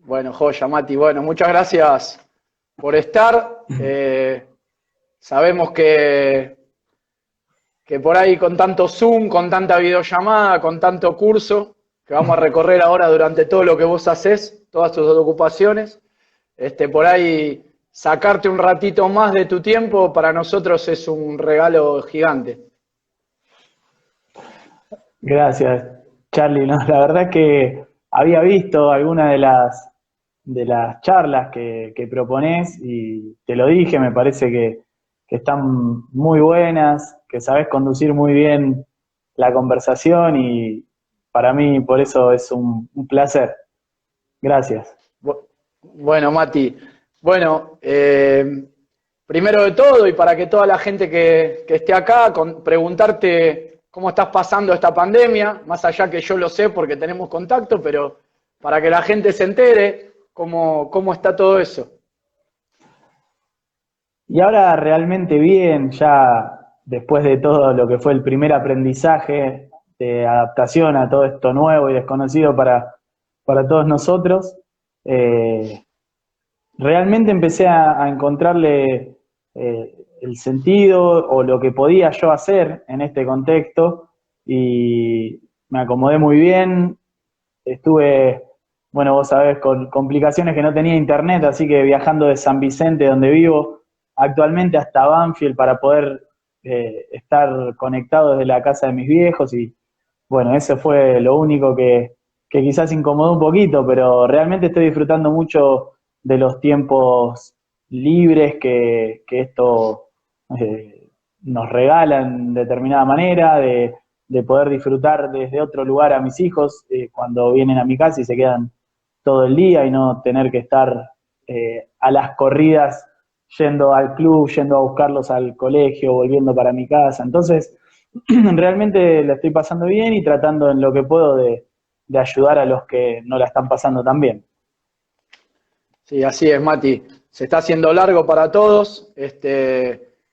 Bueno, joya, Mati. Bueno, muchas gracias por estar. Sabemos que por ahí con tanto Zoom, con tanta videollamada, con tanto curso, que vamos a recorrer ahora durante todo lo que vos hacés, todas tus ocupaciones, por ahí sacarte un ratito más de tu tiempo para nosotros es un regalo gigante. Gracias, Charlie. No, la verdad que había visto algunas de las charlas que proponés y te lo dije, me parece que están muy buenas, que sabés conducir muy bien la conversación y para mí por eso es un placer. Gracias. Bueno, Mati, bueno, primero de todo y para que toda la gente que esté acá, preguntarte cómo estás pasando esta pandemia, más allá que yo lo sé porque tenemos contacto, pero para que la gente se entere cómo está todo eso. Y ahora realmente bien, ya después de todo lo que fue el primer aprendizaje de adaptación a todo esto nuevo y desconocido para todos nosotros, eh, realmente empecé a encontrarle el sentido o lo que podía yo hacer en este contexto y me acomodé muy bien. Estuve, bueno, vos sabés, con complicaciones que no tenía internet, así que viajando de San Vicente, donde vivo, actualmente hasta Banfield para poder estar conectado desde la casa de mis viejos y bueno, eso fue lo único que quizás incomodó un poquito, pero realmente estoy disfrutando mucho de los tiempos libres que esto nos regala en determinada manera, de poder disfrutar desde otro lugar a mis hijos cuando vienen a mi casa y se quedan todo el día y no tener que estar a las corridas yendo al club, yendo a buscarlos al colegio, volviendo para mi casa. Entonces, realmente la estoy pasando bien y tratando en lo que puedo de ayudar a los que no la están pasando tan bien. Sí, así es, Mati. Se está haciendo largo para todos.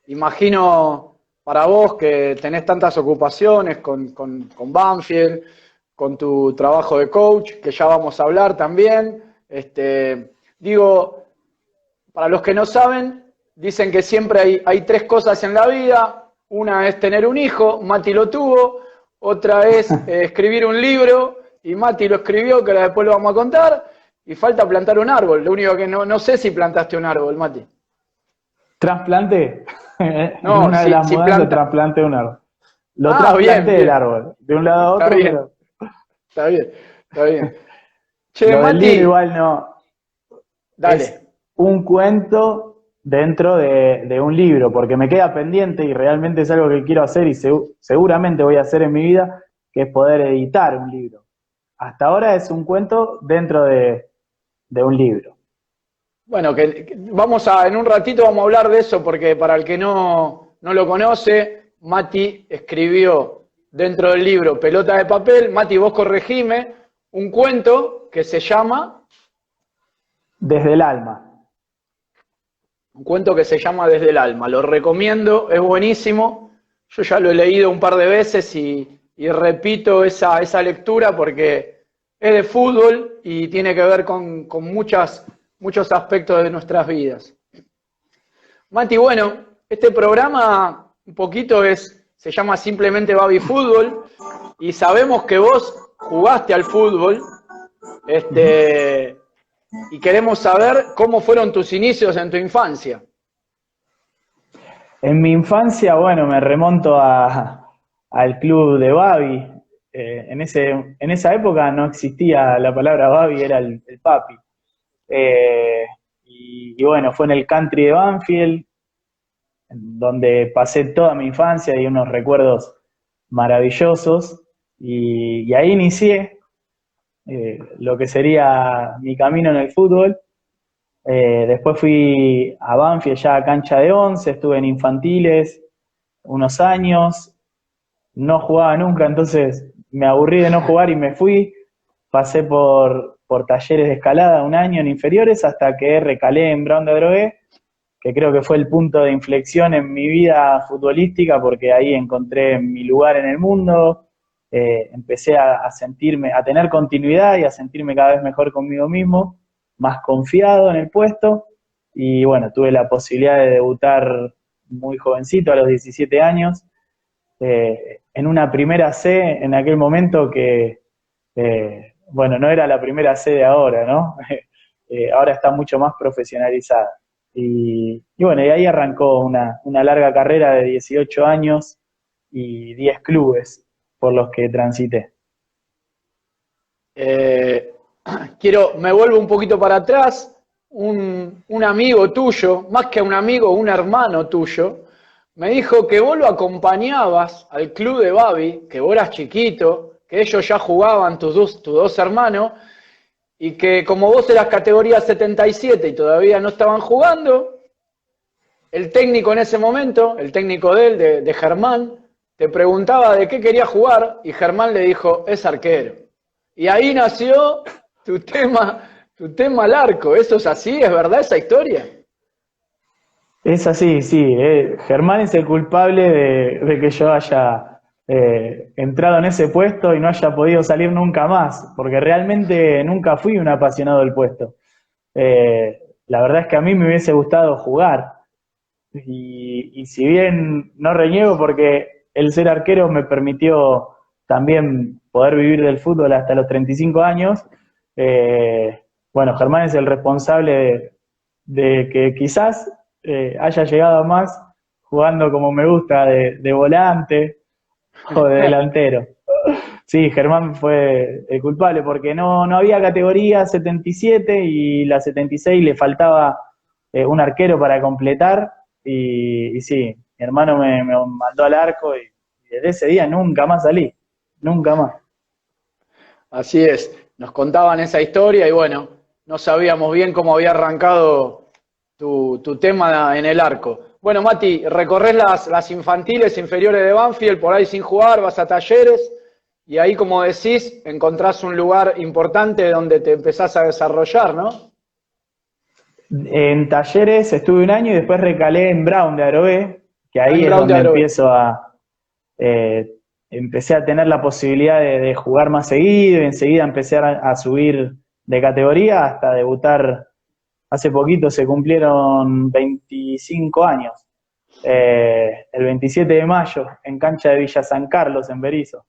Imagino para vos que tenés tantas ocupaciones con Banfield, con tu trabajo de coach, que ya vamos a hablar también. Digo, para los que no saben, dicen que siempre hay tres cosas en la vida. Una es tener un hijo, Mati lo tuvo. Otra es escribir un libro, y Mati lo escribió, que ahora después lo vamos a contar. Y falta plantar un árbol. Lo único que no sé si plantaste un árbol, Mati. ¿Trasplanté? En No, una de las si mudanzas planta. trasplanté un árbol. Lo Ah, bien, trasplanté el bien. árbol, de un lado a Está otro, bien, pero está bien, está bien. Che, lo del libro Mati, igual no. Es dale. un cuento dentro de un libro, porque me queda pendiente y realmente es algo que quiero hacer y seguramente voy a hacer en mi vida, que es poder editar un libro. Hasta ahora es un cuento dentro de un libro. Bueno, en un ratito vamos a hablar de eso, porque para el que no lo conoce, Mati escribió dentro del libro Pelota de Papel. Mati, vos corregime, un cuento que se llama, Desde el alma. Desde el alma. Lo recomiendo, es buenísimo. Yo ya lo he leído un par de veces y repito esa lectura porque es de fútbol y tiene que ver con muchos aspectos de nuestras vidas. Mati, bueno, este programa un poquito se llama simplemente Baby Fútbol y sabemos que vos jugaste al fútbol, y queremos saber cómo fueron tus inicios en tu infancia. En mi infancia, bueno, me remonto al club de Babi. En esa época no existía la palabra Babi, era el papi. Y bueno, fue en el country de Banfield, donde pasé toda mi infancia y unos recuerdos maravillosos. Y ahí inicié lo que sería mi camino en el fútbol. Después fui a Banfield, ya a cancha de 11, estuve en infantiles unos años, no jugaba nunca, entonces me aburrí de no jugar y me fui. Pasé por talleres de escalada un año en inferiores hasta que recalé en Brown de Adrogué, que creo que fue el punto de inflexión en mi vida futbolística porque ahí encontré mi lugar en el mundo, empecé a sentirme, a tener continuidad y a sentirme cada vez mejor conmigo mismo. más confiado en el puesto, y bueno, tuve la posibilidad de debutar muy jovencito, a los 17 años, en una primera C en aquel momento que, bueno, no era la primera C de ahora, ¿no? Ahora está mucho más profesionalizada. Y bueno, y ahí arrancó una larga carrera de 18 años y 10 clubes por los que transité. Eh, me vuelvo un poquito para atrás. Un amigo tuyo, más que un amigo, un hermano tuyo, me dijo que vos lo acompañabas al club de Babi, que vos eras chiquito, que ellos ya jugaban, tus dos hermanos, y que como vos eras categoría 77 y todavía no estaban jugando, el técnico en ese momento, el técnico de él, de Germán, te preguntaba de qué quería jugar y Germán le dijo, es arquero. Y ahí nació tu tema al arco. ¿Eso es así? ¿Es verdad esa historia? Es así, sí. Germán es el culpable de que yo haya entrado en ese puesto y no haya podido salir nunca más, porque realmente nunca fui un apasionado del puesto. La verdad es que a mí me hubiese gustado jugar, y si bien no reniego porque el ser arquero me permitió también poder vivir del fútbol hasta los 35 años, eh, bueno, Germán es el responsable de que quizás haya llegado a más jugando como me gusta, de volante o de delantero. Sí, Germán fue el culpable porque no había categoría 77 y la 76 le faltaba un arquero para completar y sí, mi hermano me mandó al arco y desde ese día nunca más salí, nunca más. Así es. Nos contaban esa historia y bueno, no sabíamos bien cómo había arrancado tu tema en el arco. Bueno, Mati, recorres las infantiles inferiores de Banfield, por ahí sin jugar, vas a Talleres y ahí, como decís, encontrás un lugar importante donde te empezás a desarrollar, ¿no? En Talleres estuve un año y después recalé en Brown de Aroé, que Ah, ahí en es Brown de donde Aroe. eh, empecé a tener la posibilidad de jugar más seguido y enseguida empecé a subir de categoría hasta debutar. Hace poquito se cumplieron 25 años, el 27 de mayo, en cancha de Villa San Carlos, en Berisso.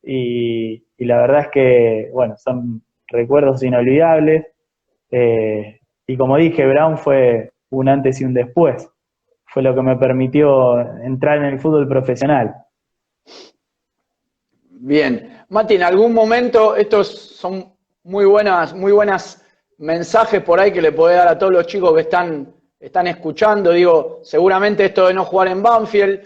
Y la verdad es que, bueno, son recuerdos inolvidables. Y como dije, Brown fue un antes y un después. Fue lo que me permitió entrar en el fútbol profesional. Bien. Mati, en algún momento, estos son muy buenas mensajes por ahí que le podés dar a todos los chicos que están escuchando. Digo, seguramente esto de no jugar en Banfield,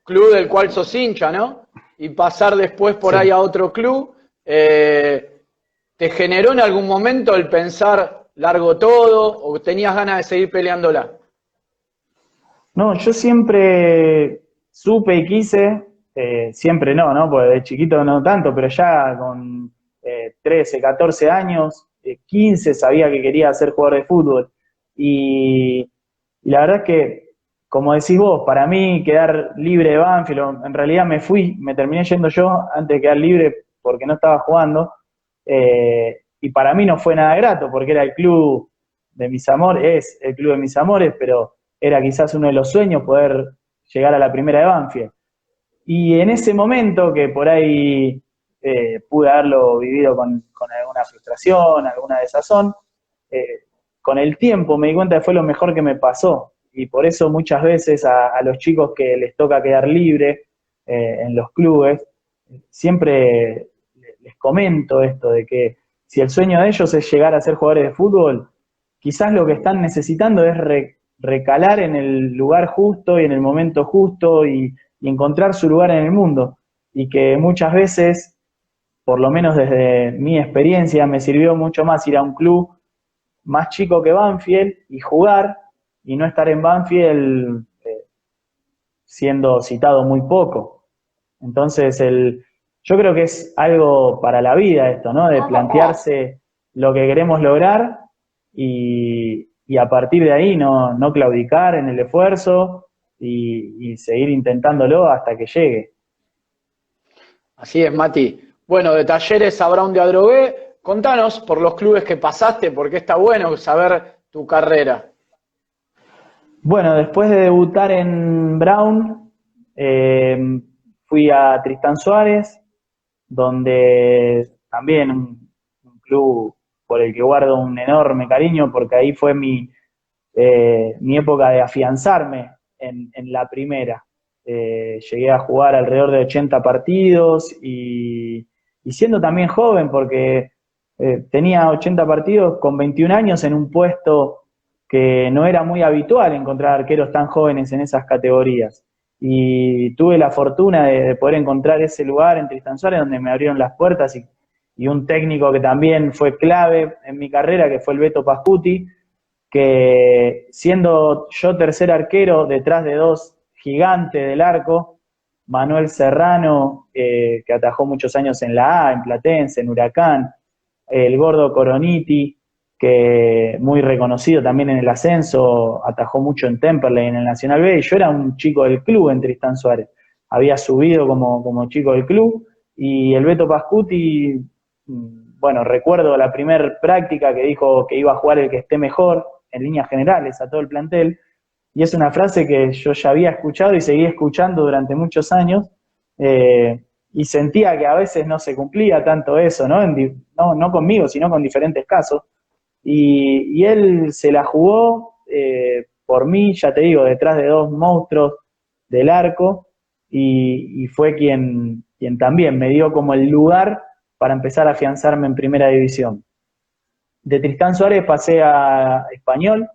club del cual sos hincha, ¿no? Y pasar después por ahí Sí. a otro club, ¿te generó en algún momento el pensar largo todo o tenías ganas de seguir peleándola? No, yo siempre supe y quise, siempre no, porque de chiquito no tanto, pero ya con 13, 14 años, 15 sabía que quería ser jugador de fútbol. Y la verdad es que, como decís vos, para mí quedar libre de Banfield, en realidad me terminé yendo yo antes de quedar libre porque no estaba jugando, y para mí no fue nada grato porque era el club de mis amores, es el club de mis amores, pero era quizás uno de los sueños poder llegar a la primera de Banfield. Y en ese momento que por ahí pude haberlo vivido con alguna frustración, alguna desazón, eh, con el tiempo me di cuenta que fue lo mejor que me pasó. Y por eso muchas veces a los chicos que les toca quedar libre en los clubes, siempre les comento esto de que si el sueño de ellos es llegar a ser jugadores de fútbol, quizás lo que están necesitando es recalar en el lugar justo y en el momento justo y encontrar su lugar en el mundo. Y que muchas veces, por lo menos desde mi experiencia, me sirvió mucho más ir a un club más chico que Banfield y jugar y no estar en Banfield siendo citado muy poco. Entonces, yo creo que es algo para la vida esto, ¿no? De plantearse lo que queremos lograr y a partir de ahí no claudicar en el esfuerzo y seguir intentándolo hasta que llegue. Así es, Mati. Bueno, de Talleres a Brown de Adrogué, contanos por los clubes que pasaste, porque está bueno saber tu carrera. Bueno, después de debutar en Brown, fui a Tristán Suárez, donde también un club por el que guardo un enorme cariño, porque ahí fue mi época de afianzarme en la primera. Llegué a jugar alrededor de 80 partidos y siendo también joven, porque tenía 80 partidos con 21 años en un puesto que no era muy habitual encontrar arqueros tan jóvenes en esas categorías. Y tuve la fortuna de poder encontrar ese lugar en Tristán Suárez donde me abrieron las puertas y un técnico que también fue clave en mi carrera, que fue el Beto Pascuti, que siendo yo tercer arquero detrás de dos gigantes del arco, Manuel Serrano, que atajó muchos años en la A, en Platense, en Huracán, el Gordo Coroniti, que muy reconocido también en el ascenso, atajó mucho en Temperley, en el Nacional B, y yo era un chico del club en Tristán Suárez. Había subido como chico del club, y el Beto Pascuti, bueno, recuerdo la primer práctica que dijo que iba a jugar el que esté mejor, en líneas generales, a todo el plantel, y es una frase que yo ya había escuchado y seguí escuchando durante muchos años, y sentía que a veces no se cumplía tanto eso, ¿no? No conmigo, sino con diferentes casos. Y él se la jugó por mí, ya te digo, detrás de dos monstruos del arco, y fue quien también me dio como el lugar para empezar a afianzarme en primera división. De Tristán Suárez pasé a Español,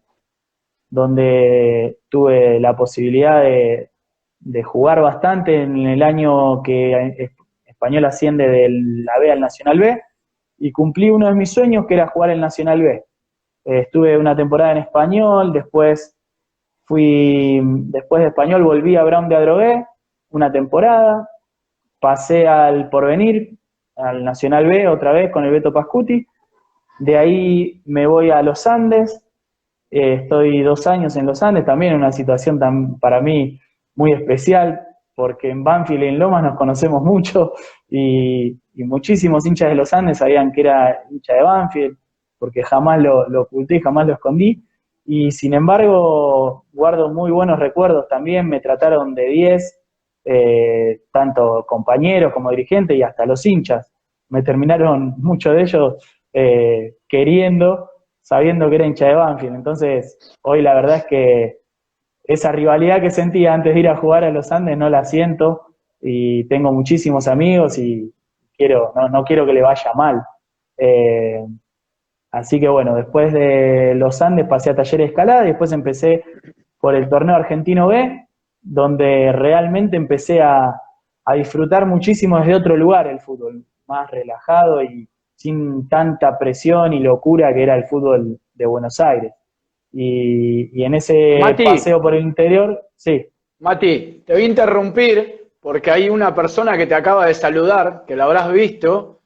donde tuve la posibilidad de jugar bastante en el año que Español asciende de la B al Nacional B, y cumplí uno de mis sueños, que era jugar el Nacional B. Estuve una temporada en Español, después de Español volví a Brown de Adrogué, una temporada, pasé al Porvenir, al Nacional B otra vez con el Beto Pascuti, de ahí me voy a Los Andes, estoy 2 años en Los Andes, también en una situación para mí muy especial, porque en Banfield y en Lomas nos conocemos mucho, y muchísimos hinchas de Los Andes sabían que era hincha de Banfield, porque jamás lo oculté, jamás lo escondí, y sin embargo guardo muy buenos recuerdos también, me trataron de 10, tanto compañeros como dirigentes y hasta los hinchas, me terminaron muchos de ellos queriendo, sabiendo que era hincha de Banfield. Entonces hoy la verdad es que esa rivalidad que sentía antes de ir a jugar a Los Andes no la siento, y tengo muchísimos amigos y no quiero que le vaya mal. Así que bueno, después de Los Andes pasé a Talleres de Escalada y después empecé por el torneo argentino B, donde realmente empecé a disfrutar muchísimo desde otro lugar el fútbol, más relajado y sin tanta presión y locura que era el fútbol de Buenos Aires. Y en ese paseo por el interior, sí. Mati, te voy a interrumpir porque hay una persona que te acaba de saludar, que la habrás visto.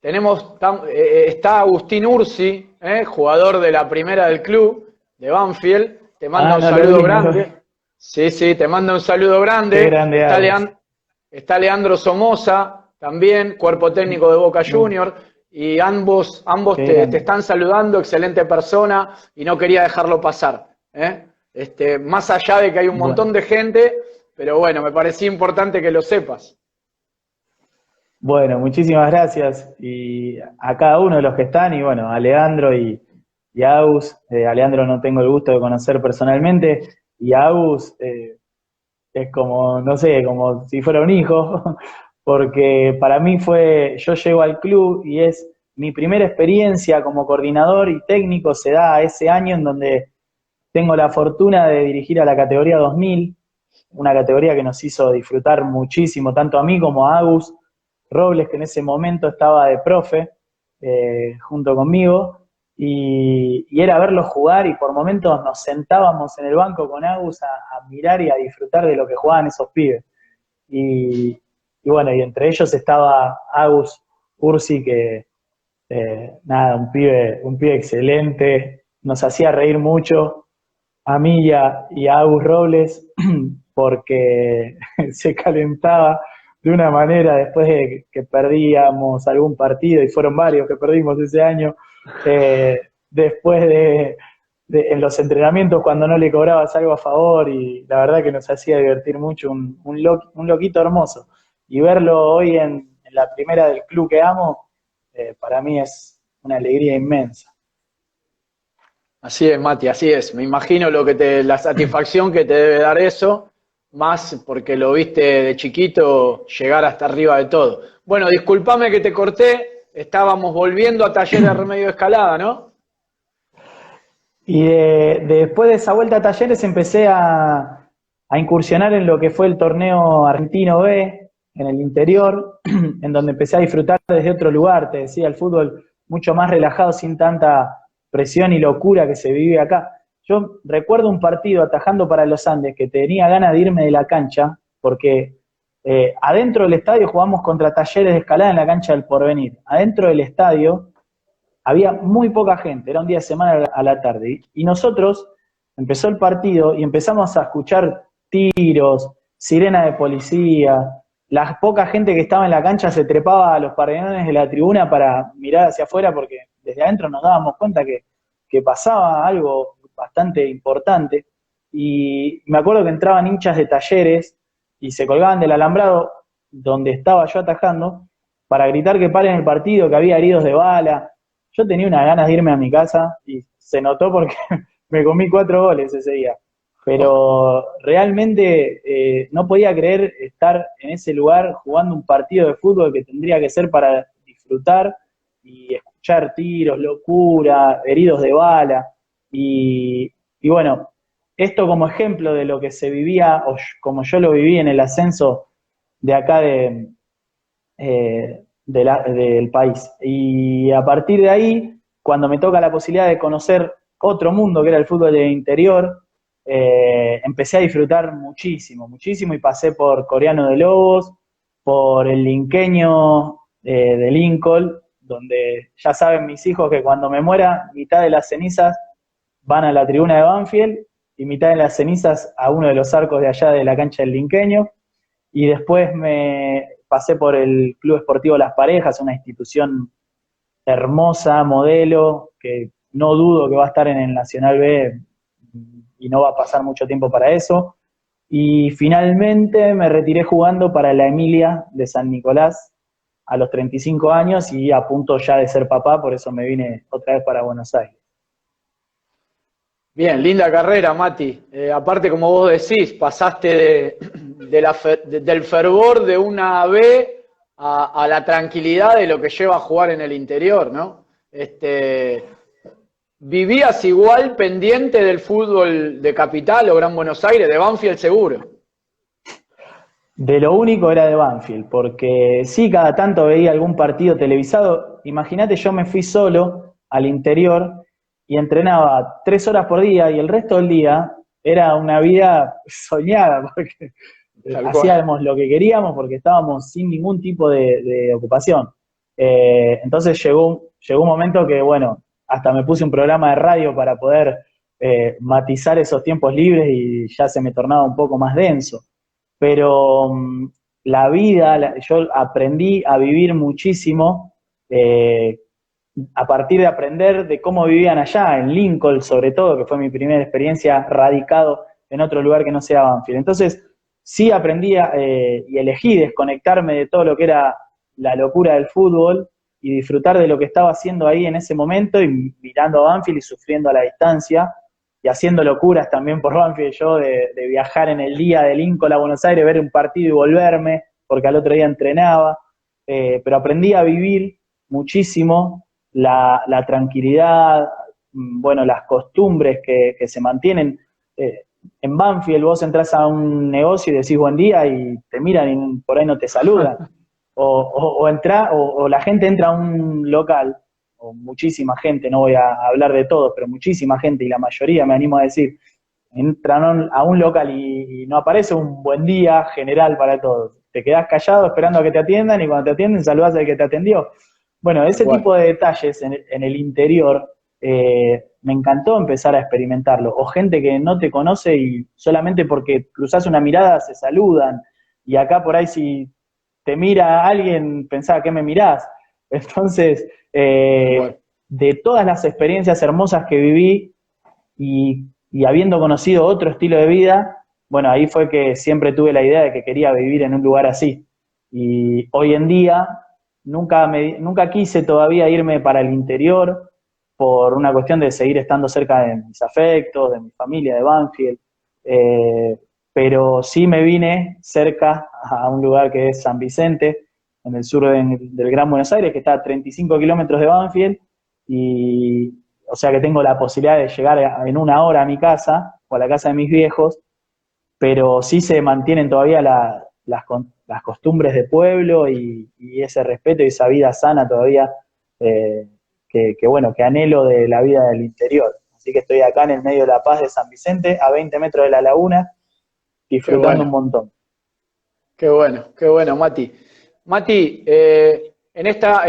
Está Agustín Ursi, jugador de la primera del club, de Banfield. Te manda un saludo grande. Sí, te manda un saludo grande. Qué grande está Leandro Somoza, también, cuerpo técnico de Boca Juniors. Y ambos te están saludando, excelente persona, y no quería dejarlo pasar. Más allá de que hay un montón de gente, pero bueno, me parecía importante que lo sepas. Bueno, muchísimas gracias y a cada uno de los que están, y bueno, a Leandro y a Agus. A Leandro no tengo el gusto de conocer personalmente, y a Agus es como, no sé, como si fuera un hijo, porque para mí yo llego al club y es mi primera experiencia como coordinador y técnico, se da ese año en donde tengo la fortuna de dirigir a la categoría 2000, una categoría que nos hizo disfrutar muchísimo, tanto a mí como a Agus Robles, que en ese momento estaba de profe junto conmigo, y era verlos jugar, y por momentos nos sentábamos en el banco con Agus a mirar y a disfrutar de lo que jugaban esos pibes. Y bueno, y entre ellos estaba Agus Ursi, que nada, un pibe excelente, nos hacía reír mucho, a mí y a Agus Robles, porque se calentaba de una manera después de que perdíamos algún partido, y fueron varios que perdimos ese año, después en los entrenamientos cuando no le cobrabas algo a favor, y la verdad que nos hacía divertir mucho, un loquito hermoso. Y verlo hoy en la primera del club que amo, para mí es una alegría inmensa. Así es, Mati, así es. Me imagino la satisfacción que te debe dar eso, más porque lo viste de chiquito llegar hasta arriba de todo. Bueno, discúlpame que te corté, estábamos volviendo a Talleres Remedio de Escalada, ¿no? Y después de esa vuelta a Talleres empecé a incursionar en lo que fue el torneo argentino B, en el interior, en donde empecé a disfrutar desde otro lugar, te decía, el fútbol mucho más relajado, sin tanta presión y locura que se vive acá. Yo recuerdo un partido atajando para los Andes que tenía ganas de irme de la cancha, porque adentro del estadio jugamos contra Talleres de Escalada en la cancha del Porvenir. Adentro del estadio había muy poca gente, era un día de semana a la tarde, y nosotros empezó el partido y empezamos a escuchar tiros, sirena de policía, la poca gente que estaba en la cancha se trepaba a los pabellones de la tribuna para mirar hacia afuera, porque desde adentro nos dábamos cuenta que pasaba algo bastante importante, y me acuerdo que entraban hinchas de Talleres y se colgaban del alambrado donde estaba yo atajando para gritar que paren el partido, que había heridos de bala. Yo tenía unas ganas de irme a mi casa y se notó porque me comí 4 goles ese día. Pero realmente no podía creer estar en ese lugar jugando un partido de fútbol que tendría que ser para disfrutar y escuchar tiros, locura, heridos de bala. Y bueno, esto como ejemplo de lo que se vivía, o como yo lo viví en el ascenso de acá del país. Y a partir de ahí, cuando me toca la posibilidad de conocer otro mundo, que era el fútbol de interior, empecé a disfrutar muchísimo, muchísimo, y pasé por Coreano de Lobos, por el Linqueño de Lincoln, donde ya saben mis hijos que cuando me muera, mitad de las cenizas van a la tribuna de Banfield y mitad de las cenizas a uno de los arcos de allá de la cancha del Linqueño. Y después me pasé por el Club Esportivo Las Parejas, una institución hermosa, modelo, que no dudo que va a estar en el Nacional B y no va a pasar mucho tiempo para eso. Y finalmente me retiré jugando para la Emilia de San Nicolás a los 35 años y a punto ya de ser papá, por eso me vine otra vez para Buenos Aires. Bien, linda carrera, Mati. Aparte, como vos decís, pasaste del fervor de una B a la tranquilidad de lo que lleva a jugar en el interior, ¿no? ¿Vivías igual pendiente del fútbol de Capital o Gran Buenos Aires, de Banfield seguro? De lo único era de Banfield, porque sí, cada tanto veía algún partido televisado. Imagínate, yo me fui solo al interior y entrenaba 3 horas por día y el resto del día era una vida soñada, porque hacíamos lo que queríamos porque estábamos sin ningún tipo de ocupación. Entonces llegó un momento que, bueno, hasta me puse un programa de radio para poder matizar esos tiempos libres y ya se me tornaba un poco más denso. Pero la vida, yo aprendí a vivir muchísimo a partir de aprender de cómo vivían allá, en Lincoln sobre todo, que fue mi primera experiencia radicado en otro lugar que no sea Banfield. Entonces, sí aprendí y elegí desconectarme de todo lo que era la locura del fútbol y disfrutar de lo que estaba haciendo ahí en ese momento y mirando a Banfield y sufriendo a la distancia y haciendo locuras también por Banfield yo de viajar en el día de Lincoln a Buenos Aires, ver un partido y volverme, porque al otro día entrenaba, pero aprendí a vivir muchísimo la tranquilidad, bueno, las costumbres que se mantienen. En Banfield vos entras a un negocio y decís buen día y te miran y por ahí no te saludan. O la gente entra a un local, o muchísima gente, no voy a hablar de todos, pero muchísima gente, y la mayoría, me animo a decir, entran a un local y no aparece un buen día general para todos. Te quedás callado esperando a que te atiendan y cuando te atienden saludás al que te atendió. Bueno, ese tipo de detalles en el interior me encantó empezar a experimentarlo. O gente que no te conoce y solamente porque cruzás una mirada se saludan. Y acá por ahí si te mira alguien, pensaba, ¿qué me mirás? Entonces, Bueno, de todas las experiencias hermosas que viví y habiendo conocido otro estilo de vida, bueno, ahí fue que siempre tuve la idea de que quería vivir en un lugar así. Y hoy en día nunca quise todavía irme para el interior por una cuestión de seguir estando cerca de mis afectos, de mi familia, de Banfield. Eh, pero sí me vine cerca a un lugar que es San Vicente, en el sur del Gran Buenos Aires, que está a 35 kilómetros de Banfield, y o sea que tengo la posibilidad de llegar en una hora a mi casa o a la casa de mis viejos, pero sí se mantienen todavía las costumbres de pueblo y ese respeto y esa vida sana todavía bueno, que anhelo de la vida del interior. Así que estoy acá en el medio de la paz de San Vicente, a 20 metros de la laguna, qué disfrutando un bueno. montón. Qué bueno, Mati. Mati, en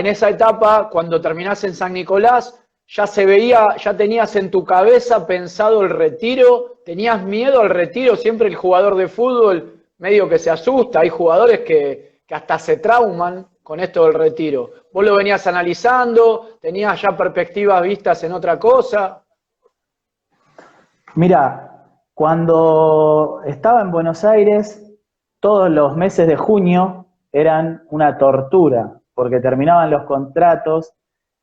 esa etapa, cuando terminás en San Nicolás, ya se veía, ya tenías en tu cabeza pensado el retiro, tenías miedo al retiro, siempre el jugador de fútbol medio que se asusta, hay jugadores que hasta se trauman con esto del retiro. ¿Vos lo venías analizando? ¿Tenías ya perspectivas vistas en otra cosa? Mira, cuando estaba en Buenos Aires, todos los meses de junio eran una tortura, porque terminaban los contratos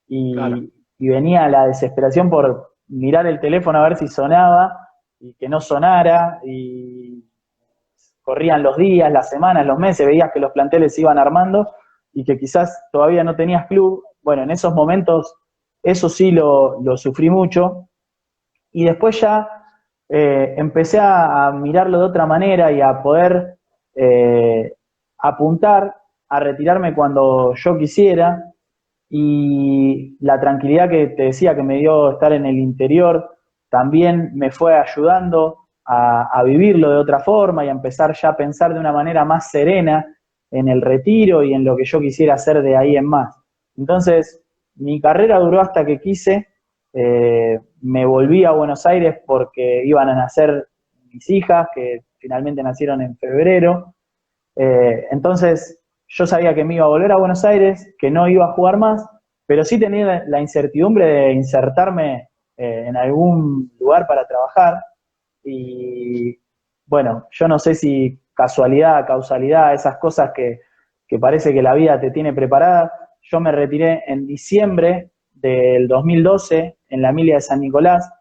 Claro. y venía la desesperación por mirar el teléfono a ver si sonaba y que no sonara, y corrían los días, las semanas, los meses, veías que los planteles se iban armando y que quizás todavía no tenías club. Bueno, en esos momentos eso sí lo sufrí mucho, y después ya empecé a mirarlo de otra manera y a poder eh, apuntar a retirarme cuando yo quisiera, y la tranquilidad que te decía que me dio estar en el interior también me fue ayudando a vivirlo de otra forma y a empezar ya a pensar de una manera más serena en el retiro y en lo que yo quisiera hacer de ahí en más. Entonces, mi carrera duró hasta que quise. Me volví a Buenos Aires porque iban a nacer mis hijas, que finalmente nacieron en febrero. Entonces, yo sabía que me iba a volver a Buenos Aires, que no iba a jugar más, pero sí tenía la incertidumbre de insertarme en algún lugar para trabajar. Y bueno, yo no sé si casualidad, causalidad, esas cosas que parece que la vida te tiene preparada. Yo me retiré en diciembre del 2012 en la Emilia de San Nicolás,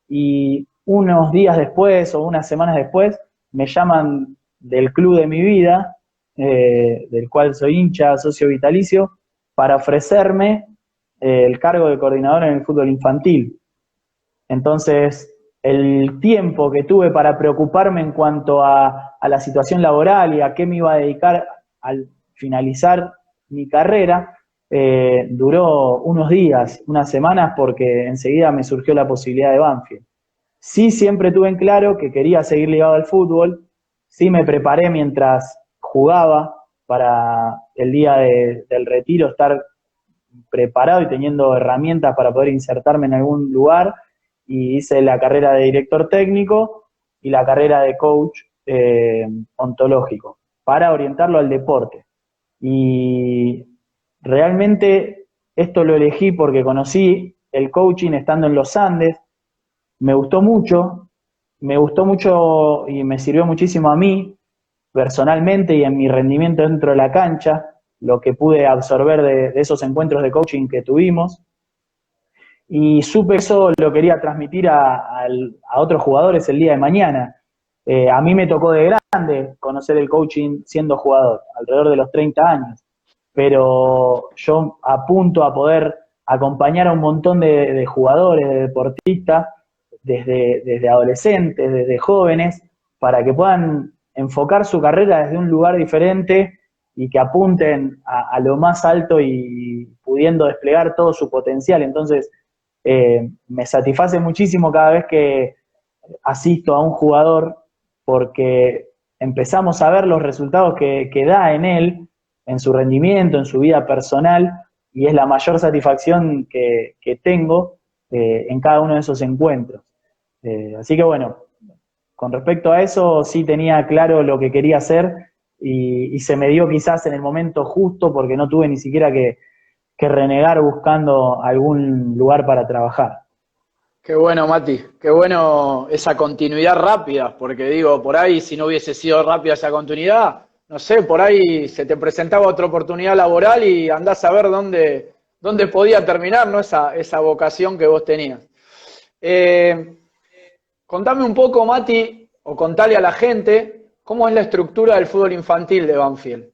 y unos días después o unas semanas después me llaman del club de mi vida, del cual soy hincha, socio vitalicio, para ofrecerme el cargo de coordinador en el fútbol infantil. Entonces, el tiempo que tuve para preocuparme en cuanto a la situación laboral y a qué me iba a dedicar al finalizar mi carrera, duró unos días, unas semanas, porque enseguida me surgió la posibilidad de Banfield. Sí, siempre tuve en claro que quería seguir ligado al fútbol, sí me preparé mientras jugaba para el día del retiro estar preparado y teniendo herramientas para poder insertarme en algún lugar, y hice la carrera de director técnico y la carrera de coach ontológico para orientarlo al deporte. Y realmente esto lo elegí porque conocí el coaching estando en los Andes, me gustó mucho y me sirvió muchísimo a mí personalmente y en mi rendimiento dentro de la cancha, lo que pude absorber de esos encuentros de coaching que tuvimos. Y supe que eso lo quería transmitir a otros jugadores el día de mañana. A mí me tocó de grande conocer el coaching siendo jugador, alrededor de los 30 años, pero yo apunto a poder acompañar a un montón de jugadores, de deportistas, desde adolescentes, desde jóvenes, para que puedan enfocar su carrera desde un lugar diferente y que apunten a lo más alto y pudiendo desplegar todo su potencial. Entonces, me satisface muchísimo cada vez que asisto a un jugador, porque empezamos a ver los resultados que da en él, en su rendimiento, en su vida personal, y es la mayor satisfacción que tengo en cada uno de esos encuentros. Así que bueno, con respecto a eso sí tenía claro lo que quería hacer y se me dio quizás en el momento justo porque no tuve ni siquiera que renegar buscando algún lugar para trabajar. Qué bueno, Mati, qué bueno esa continuidad rápida, porque digo, por ahí si no hubiese sido rápida esa continuidad, no sé, por ahí se te presentaba otra oportunidad laboral y andás a ver dónde podía terminar, ¿no? Esa vocación que vos tenías. Eh, Contame un poco, Mati, o contale a la gente, cómo es la estructura del fútbol infantil de Banfield.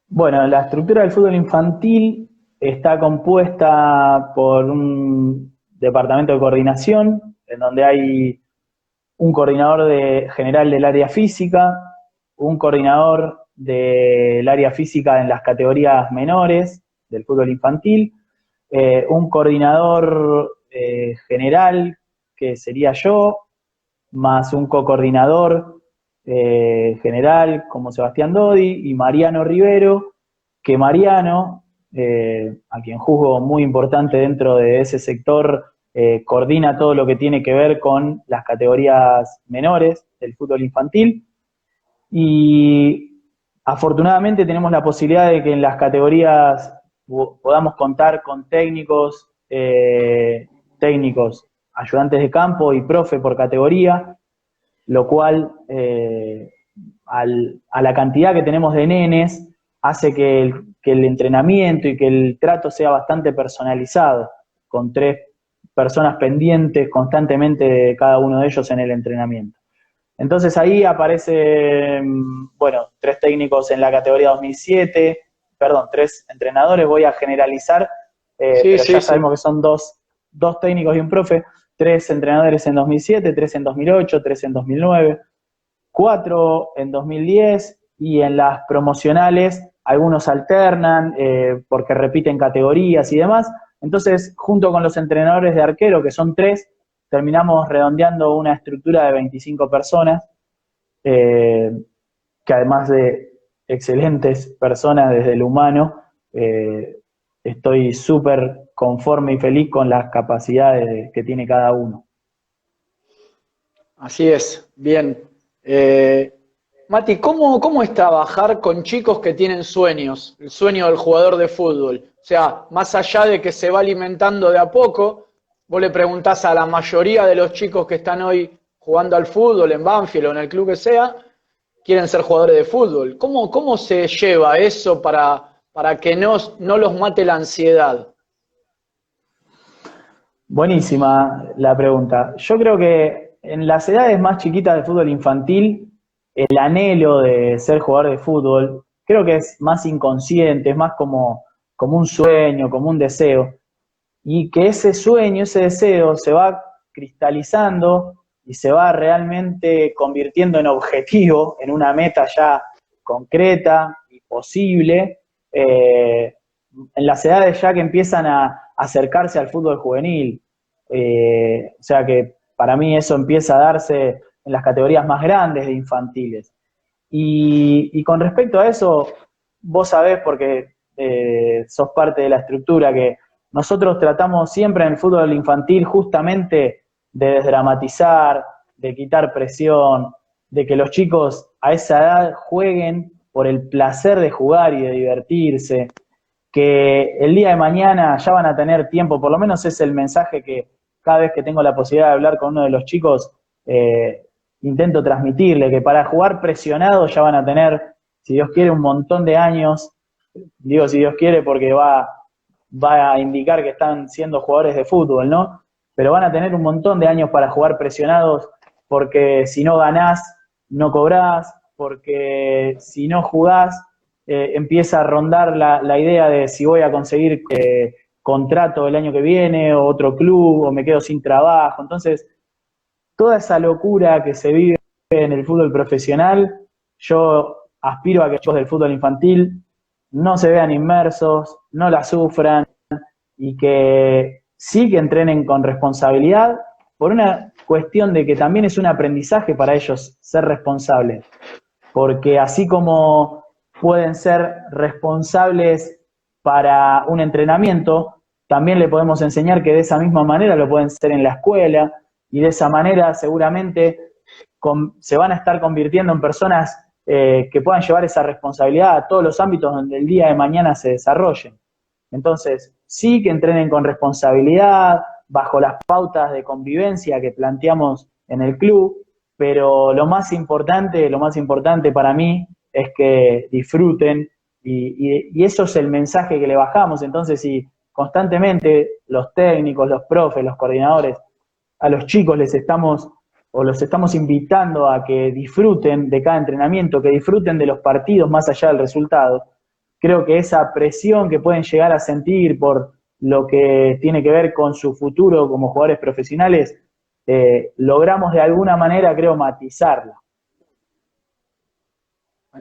Bueno, la estructura del fútbol infantil está compuesta por un departamento de coordinación, en donde hay un coordinador general del área física, un coordinador del área física en las categorías menores del fútbol infantil, un coordinador general, que sería yo, más un co-coordinador general como Sebastián Dodi y Mariano Rivero, que Mariano, a quien juzgo muy importante dentro de ese sector, coordina todo lo que tiene que ver con las categorías menores del fútbol infantil. Y afortunadamente tenemos la posibilidad de que en las categorías podamos contar con técnicos, ayudantes de campo y profe por categoría, lo cual a la cantidad que tenemos de nenes hace que el entrenamiento y que el trato sea bastante personalizado, con 3 personas pendientes constantemente de cada uno de ellos en el entrenamiento. Entonces ahí aparecen, bueno, 3 técnicos en la categoría 2007, perdón, 3 entrenadores, voy a generalizar, pero ya sabemos que son dos técnicos y un profe, 3 entrenadores en 2007, 3 en 2008, 3 en 2009, 4 en 2010, y en las promocionales algunos alternan porque repiten categorías y demás. Entonces, junto con los entrenadores de arquero, que son 3, terminamos redondeando una estructura de 25 personas, que además de excelentes personas desde el humano, estoy súper conforme y feliz con las capacidades que tiene cada uno. Así es, bien. Mati, ¿cómo es trabajar con chicos que tienen sueños? El sueño del jugador de fútbol. O sea, más allá de que se va alimentando de a poco, vos le preguntás a la mayoría de los chicos que están hoy jugando al fútbol en Banfield o en el club que sea, quieren ser jugadores de fútbol. ¿Cómo se lleva eso para que no los mate la ansiedad? Buenísima la pregunta. Yo creo que en las edades más chiquitas del fútbol infantil, el anhelo de ser jugador de fútbol, creo que es más inconsciente, es más como un sueño, como un deseo. Y que ese sueño, ese deseo se va cristalizando y se va realmente convirtiendo en objetivo, en una meta ya concreta y posible, en las edades ya que empiezan a acercarse al fútbol juvenil. O sea que para mí eso empieza a darse en las categorías más grandes de infantiles. Y con respecto a eso, vos sabés, porque sos parte de la estructura, que nosotros tratamos siempre en el fútbol infantil justamente de desdramatizar, de quitar presión, de que los chicos a esa edad jueguen por el placer de jugar y de divertirse, que el día de mañana ya van a tener tiempo, por lo menos es el mensaje que cada vez que tengo la posibilidad de hablar con uno de los chicos, intento transmitirle, que para jugar presionado ya van a tener, si Dios quiere, un montón de años. Digo si Dios quiere porque va a indicar que están siendo jugadores de fútbol, ¿no? Pero van a tener un montón de años para jugar presionados, porque si no ganás, no cobrás, porque si no jugás, empieza a rondar la idea de si voy a conseguir contrato el año que viene, o otro club, o me quedo sin trabajo. Entonces, toda esa locura que se vive en el fútbol profesional, yo aspiro a que los chicos del fútbol infantil no se vean inmersos, no la sufran, y que sí que entrenen con responsabilidad, por una cuestión de que también es un aprendizaje para ellos ser responsables, porque así como pueden ser responsables para un entrenamiento, también le podemos enseñar que de esa misma manera lo pueden ser en la escuela, y de esa manera seguramente se van a estar convirtiendo en personas que puedan llevar esa responsabilidad a todos los ámbitos donde el día de mañana se desarrollen. Entonces, sí que entrenen con responsabilidad, bajo las pautas de convivencia que planteamos en el club, pero lo más importante para mí es que disfruten y eso es el mensaje que le bajamos. Entonces, si constantemente los técnicos, los profes, los coordinadores, a los chicos los estamos invitando a que disfruten de cada entrenamiento, que disfruten de los partidos más allá del resultado, creo que esa presión que pueden llegar a sentir por lo que tiene que ver con su futuro como jugadores profesionales, logramos de alguna manera, creo, matizarla.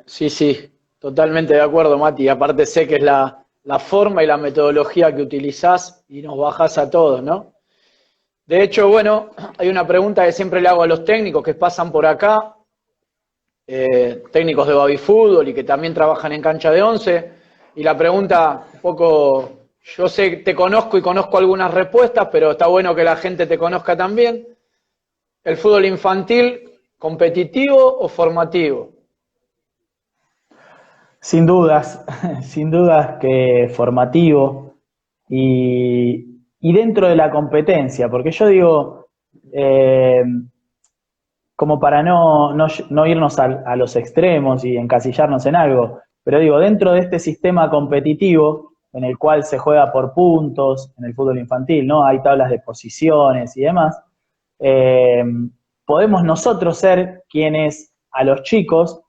Sí, sí, totalmente de acuerdo, Mati. Aparte sé que es la forma y la metodología que utilizás y nos bajás a todos, ¿no? De hecho, bueno, hay una pregunta que siempre le hago a los técnicos que pasan por acá, técnicos de baby fútbol y que también trabajan en cancha de 11, y la pregunta un poco, yo sé que te conozco y conozco algunas respuestas, pero está bueno que la gente te conozca también. ¿El fútbol infantil competitivo o formativo? Sin dudas, sin dudas que formativo y dentro de la competencia, porque yo digo, como para no irnos a los extremos y encasillarnos en algo, pero digo, dentro de este sistema competitivo en el cual se juega por puntos en el fútbol infantil, ¿no? Hay tablas de posiciones y demás, eh, podemos nosotros ser quienes a los chicos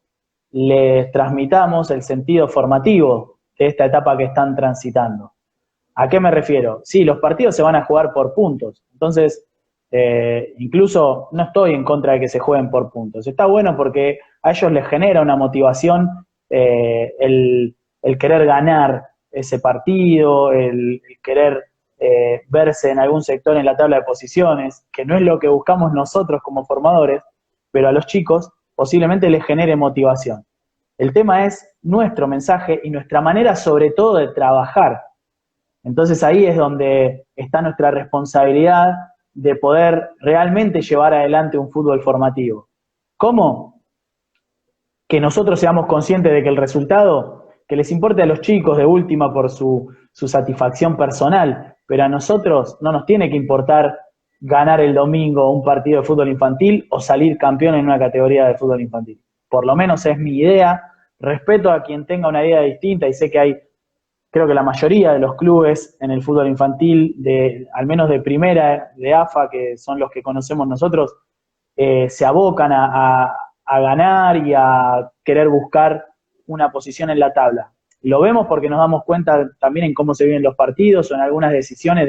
les transmitamos el sentido formativo de esta etapa que están transitando. ¿A qué me refiero? Sí, los partidos se van a jugar por puntos, entonces incluso no estoy en contra de que se jueguen por puntos. Está bueno porque a ellos les genera una motivación el querer ganar ese partido, el querer verse en algún sector en la tabla de posiciones, que no es lo que buscamos nosotros como formadores, pero a los chicos posiblemente les genere motivación. El tema es nuestro mensaje y nuestra manera sobre todo de trabajar. Entonces ahí es donde está nuestra responsabilidad de poder realmente llevar adelante un fútbol formativo. ¿Cómo? Que nosotros seamos conscientes de que el resultado, que les importe a los chicos de última por su satisfacción personal, pero a nosotros no nos tiene que importar ganar el domingo un partido de fútbol infantil o salir campeón en una categoría de fútbol infantil. Por lo menos es mi idea. Respeto a quien tenga una idea distinta y sé que hay, creo que la mayoría de los clubes en el fútbol infantil, al menos de primera, de AFA, que son los que conocemos nosotros, se abocan a ganar y a querer buscar una posición en la tabla. Lo vemos porque nos damos cuenta también en cómo se viven los partidos o en algunas decisiones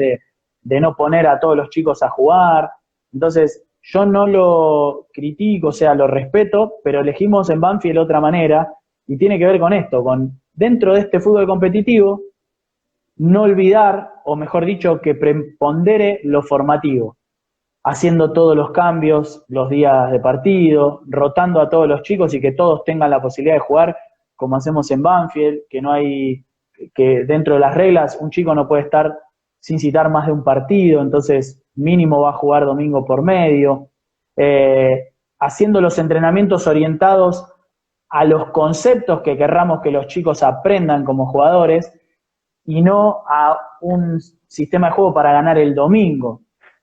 de no poner a todos los chicos a jugar. Entonces, yo no lo critico, o sea, lo respeto, pero elegimos en Banfield otra manera y tiene que ver con esto, con dentro de este fútbol competitivo, no olvidar, o mejor dicho, que prepondere lo formativo, haciendo todos los cambios, los días de partido, rotando a todos los chicos y que todos tengan la posibilidad de jugar como hacemos en Banfield, que no hay, que dentro de las reglas un chico no puede estar sin citar más de un partido, entonces mínimo va a jugar domingo por medio, haciendo los entrenamientos orientados a los conceptos que querramos que los chicos aprendan como jugadores y no a un sistema de juego para ganar el domingo.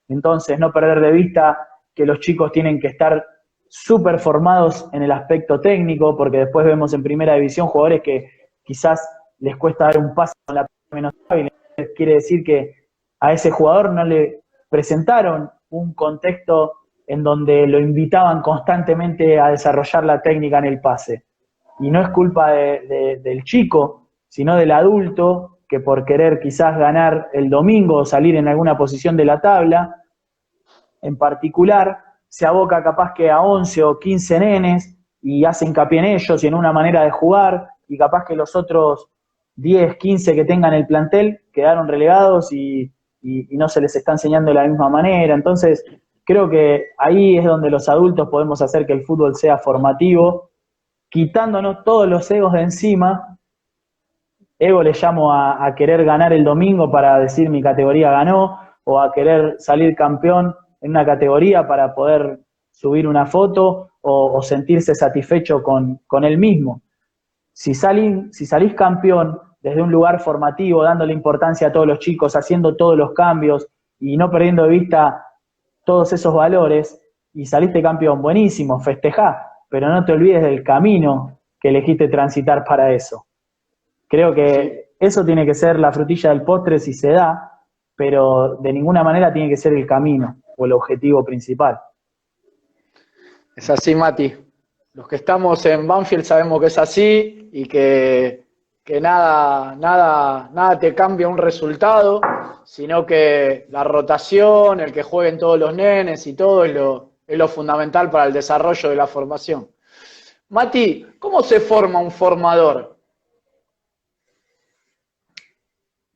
Entonces, no perder de vista que los chicos tienen que estar súper formados en el aspecto técnico, porque después vemos en primera división jugadores que quizás les cuesta dar un paso con la menos hábil. Quiere decir que a ese jugador no le presentaron un contexto en donde lo invitaban constantemente a desarrollar la técnica en el pase. Y no es culpa del chico, sino del adulto, que por querer quizás ganar el domingo o salir en alguna posición de la tabla, en particular, se aboca capaz que a 11 o 15 nenes y hace hincapié en ellos y en una manera de jugar, y capaz que los otros 10, 15 que tengan el plantel quedaron relegados y no se les está enseñando de la misma manera. Entonces, creo que ahí es donde los adultos podemos hacer que el fútbol sea formativo, quitándonos todos los egos de encima. Ego le llamo a querer ganar el domingo para decir mi categoría ganó, o a querer salir campeón en una categoría para poder subir una foto o sentirse satisfecho con él mismo. Si salís campeón desde un lugar formativo, dándole importancia a todos los chicos, haciendo todos los cambios y no perdiendo de vista todos esos valores, y saliste campeón, buenísimo, festejá, pero no te olvides del camino que elegiste transitar para eso. Creo que eso tiene que ser la frutilla del postre si se da, pero de ninguna manera tiene que ser el camino o el objetivo principal. Es así, Mati. Los que estamos en Banfield sabemos que es así y que nada te cambia un resultado, sino que la rotación, el que jueguen todos los nenes y todo es lo fundamental para el desarrollo de la formación. Mati, ¿cómo se forma un formador?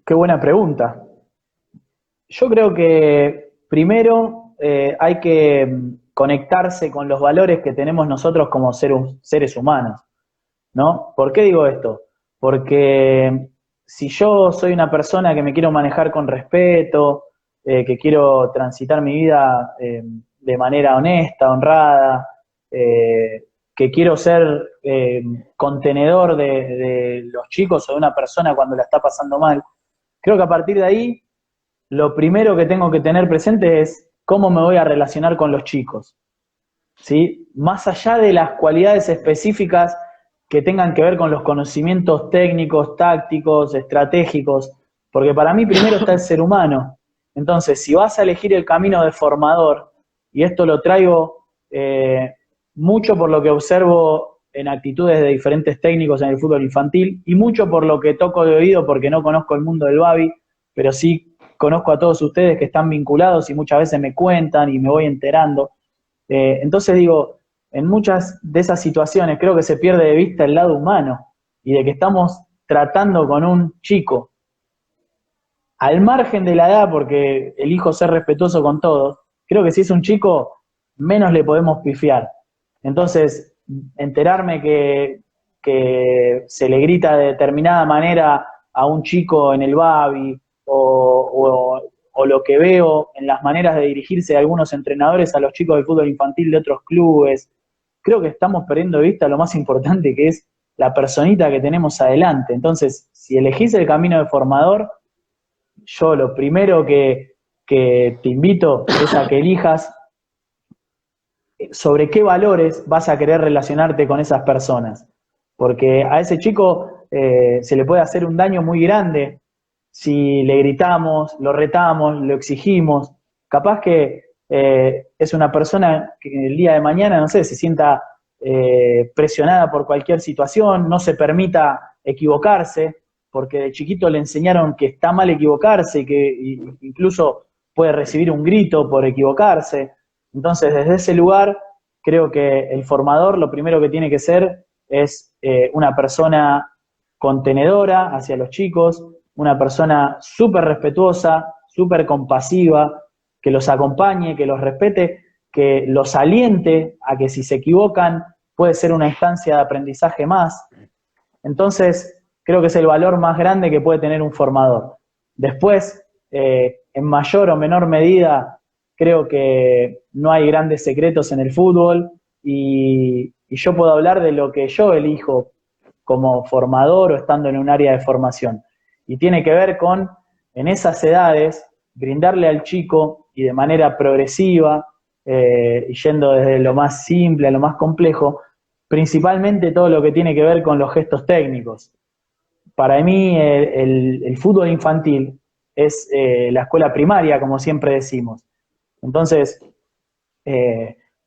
Qué buena pregunta. Yo creo que primero hay que conectarse con los valores que tenemos nosotros como seres humanos, ¿no? ¿Por qué digo esto? Porque si yo soy una persona que me quiero manejar con respeto, que quiero transitar mi vida de manera honesta, honrada, que quiero ser contenedor de los chicos o de una persona cuando la está pasando mal, creo que a partir de ahí lo primero que tengo que tener presente es cómo me voy a relacionar con los chicos, ¿sí? Más allá de las cualidades específicas que tengan que ver con los conocimientos técnicos, tácticos, estratégicos, porque para mí primero está el ser humano. Entonces, si vas a elegir el camino de formador, y esto lo traigo mucho por lo que observo en actitudes de diferentes técnicos en el fútbol infantil, y mucho por lo que toco de oído porque no conozco el mundo del Babi, pero sí conozco a todos ustedes que están vinculados y muchas veces me cuentan y me voy enterando. Entonces digo, en muchas de esas situaciones creo que se pierde de vista el lado humano y de que estamos tratando con un chico al margen de la edad, porque elijo ser respetuoso con todos. Creo que si es un chico, menos le podemos pifiar. Entonces, enterarme que se le grita de determinada manera a un chico en el Babi, o lo que veo en las maneras de dirigirse de algunos entrenadores a los chicos del fútbol infantil de otros clubes, creo que estamos perdiendo de vista lo más importante, que es la personita que tenemos adelante. Entonces, si elegís el camino de formador, yo lo primero que te invito es a que elijas sobre qué valores vas a querer relacionarte con esas personas. Porque a ese chico se le puede hacer un daño muy grande si le gritamos, lo retamos, lo exigimos. Capaz que es una persona que el día de mañana, no sé, se sienta presionada por cualquier situación, no se permita equivocarse, porque de chiquito le enseñaron que está mal equivocarse y que incluso puede recibir un grito por equivocarse. Entonces, desde ese lugar, creo que el formador lo primero que tiene que ser es una persona contenedora hacia los chicos, una persona súper respetuosa, súper compasiva, que los acompañe, que los respete, que los aliente a que si se equivocan puede ser una instancia de aprendizaje más. Entonces, creo que es el valor más grande que puede tener un formador. Después, en mayor o menor medida, creo que no hay grandes secretos en el fútbol y yo puedo hablar de lo que yo elijo como formador o estando en un área de formación. Y tiene que ver con, en esas edades, brindarle al chico y de manera progresiva, y yendo desde lo más simple a lo más complejo, principalmente todo lo que tiene que ver con los gestos técnicos. Para mí el fútbol infantil es la escuela primaria, como siempre decimos. Entonces,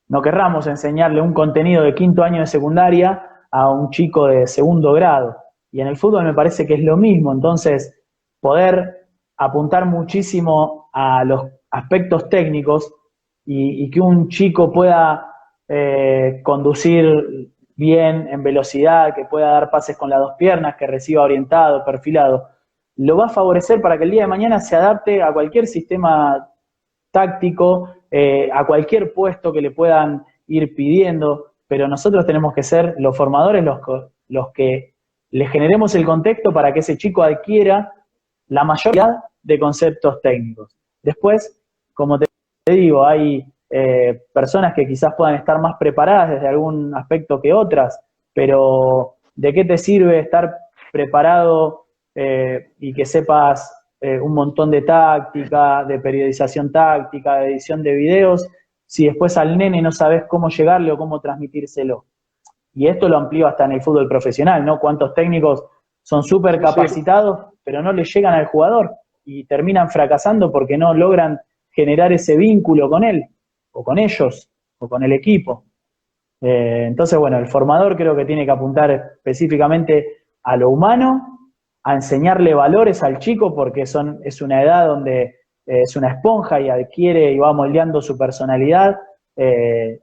no querramos enseñarle un contenido de 5º año de secundaria a un chico de 2º grado. Y en el fútbol me parece que es lo mismo. Entonces, poder apuntar muchísimo a los aspectos técnicos y que un chico pueda conducir bien en velocidad, que pueda dar pases con las 2 piernas, que reciba orientado, perfilado, lo va a favorecer para que el día de mañana se adapte a cualquier sistema táctico, a cualquier puesto que le puedan ir pidiendo, pero nosotros tenemos que ser los formadores los que le generemos el contexto para que ese chico adquiera la mayoría de conceptos técnicos. Después, como te digo, hay personas que quizás puedan estar más preparadas desde algún aspecto que otras, pero ¿de qué te sirve estar preparado y que sepas un montón de táctica, de periodización táctica, de edición de videos, si después al nene no sabes cómo llegarle o cómo transmitírselo? Y esto lo amplío hasta en el fútbol profesional, ¿no? Cuántos técnicos son súper capacitados, pero no le llegan al jugador y terminan fracasando porque no logran generar ese vínculo con él, o con ellos, o con el equipo. Entonces, bueno, el formador creo que tiene que apuntar específicamente a lo humano, a enseñarle valores al chico, porque es una edad donde es una esponja y adquiere y va moldeando su personalidad,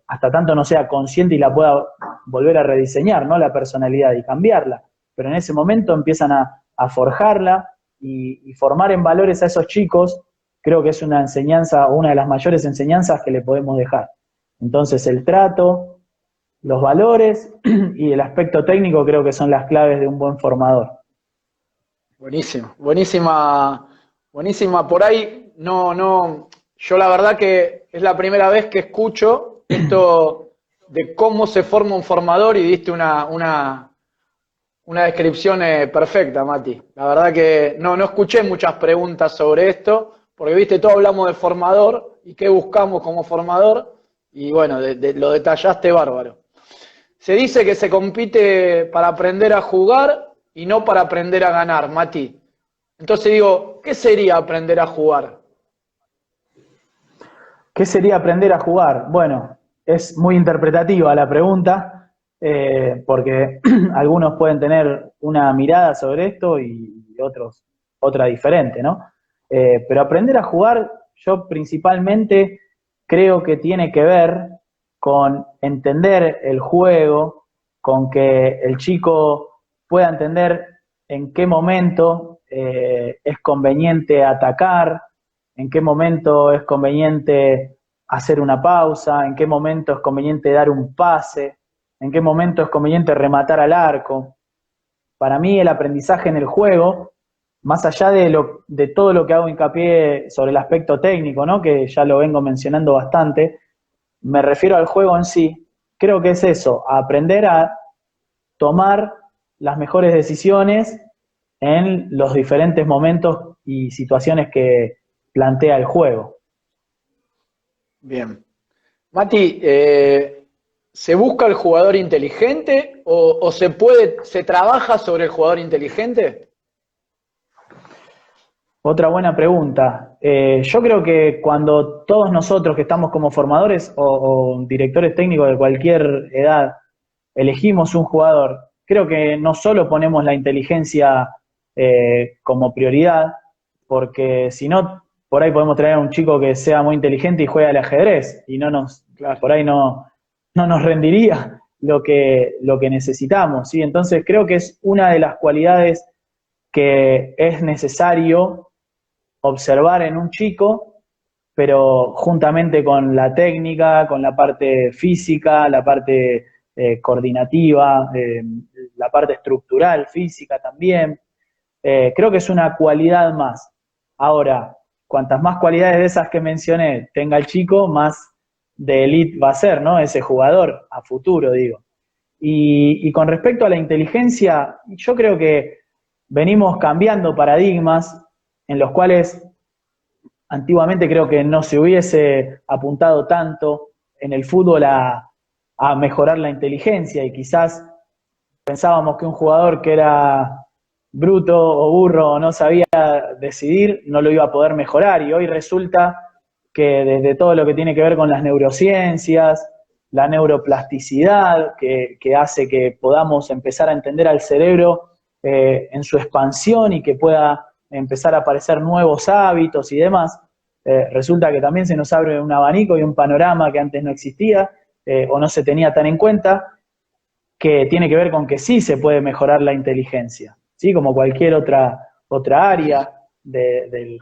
hasta tanto no sea consciente y la pueda volver a rediseñar, ¿no? La personalidad y cambiarla. Pero en ese momento empiezan a forjarla y formar en valores a esos chicos, creo que es una enseñanza, una de las mayores enseñanzas que le podemos dejar. Entonces el trato, los valores y el aspecto técnico creo que son las claves de un buen formador. Buenísimo, buenísima. Por ahí, yo la verdad que es la primera vez que escucho esto de cómo se forma un formador y diste una descripción perfecta, Mati. La verdad que no escuché muchas preguntas sobre esto, porque viste, todos hablamos de formador y qué buscamos como formador, y bueno, lo detallaste bárbaro. Se dice que se compite para aprender a jugar y no para aprender a ganar, Mati. Entonces digo, ¿qué sería aprender a jugar? ¿Qué sería aprender a jugar? Bueno, es muy interpretativa la pregunta, porque algunos pueden tener una mirada sobre esto y otros otra diferente, ¿no? Pero aprender a jugar, yo principalmente creo que tiene que ver con entender el juego, con que el chico pueda entender en qué momento es conveniente atacar, en qué momento es conveniente hacer una pausa, en qué momento es conveniente dar un pase, en qué momento es conveniente rematar al arco. Para mí el aprendizaje en el juego, más allá de todo lo que hago hincapié sobre el aspecto técnico, ¿no? Que ya lo vengo mencionando bastante, me refiero al juego en sí, creo que es eso, a aprender a tomar las mejores decisiones en los diferentes momentos y situaciones que plantea el juego. Bien. Mati, ¿se busca el jugador inteligente o se trabaja sobre el jugador inteligente? Otra buena pregunta. Yo creo que cuando todos nosotros que estamos como formadores o directores técnicos de cualquier edad elegimos un jugador, creo que no solo ponemos la inteligencia como prioridad, porque si no, por ahí podemos traer a un chico que sea muy inteligente y juegue al ajedrez y Claro. por ahí no nos rendiría lo que necesitamos, ¿sí? Entonces creo que es una de las cualidades que es necesario observar en un chico, pero juntamente con la técnica, con la parte física, la parte coordinativa, la parte estructural, física también. Creo que es una cualidad más. Ahora, cuantas más cualidades de esas que mencioné tenga el chico, más de elite va a ser, ¿no? Ese jugador a futuro, digo. Y con respecto a la inteligencia, yo creo que venimos cambiando paradigmas en los cuales antiguamente creo que no se hubiese apuntado tanto en el fútbol a mejorar la inteligencia y quizás pensábamos que un jugador que era bruto o burro o no sabía decidir no lo iba a poder mejorar y hoy resulta que desde todo lo que tiene que ver con las neurociencias, la neuroplasticidad que hace que podamos empezar a entender al cerebro en su expansión y que pueda empezar a aparecer nuevos hábitos y demás, resulta que también se nos abre un abanico y un panorama que antes no existía o no se tenía tan en cuenta, que tiene que ver con que sí se puede mejorar la inteligencia, ¿sí? Como cualquier otra área del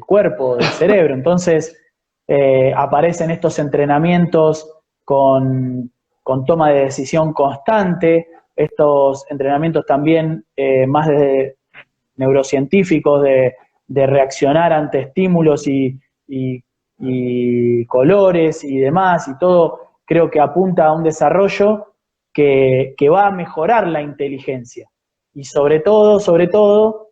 cuerpo, del cerebro. Entonces aparecen estos entrenamientos con toma de decisión constante, estos entrenamientos también más neurocientíficos de reaccionar ante estímulos y y colores y demás, y todo creo que apunta a un desarrollo que va a mejorar la inteligencia. Y sobre todo,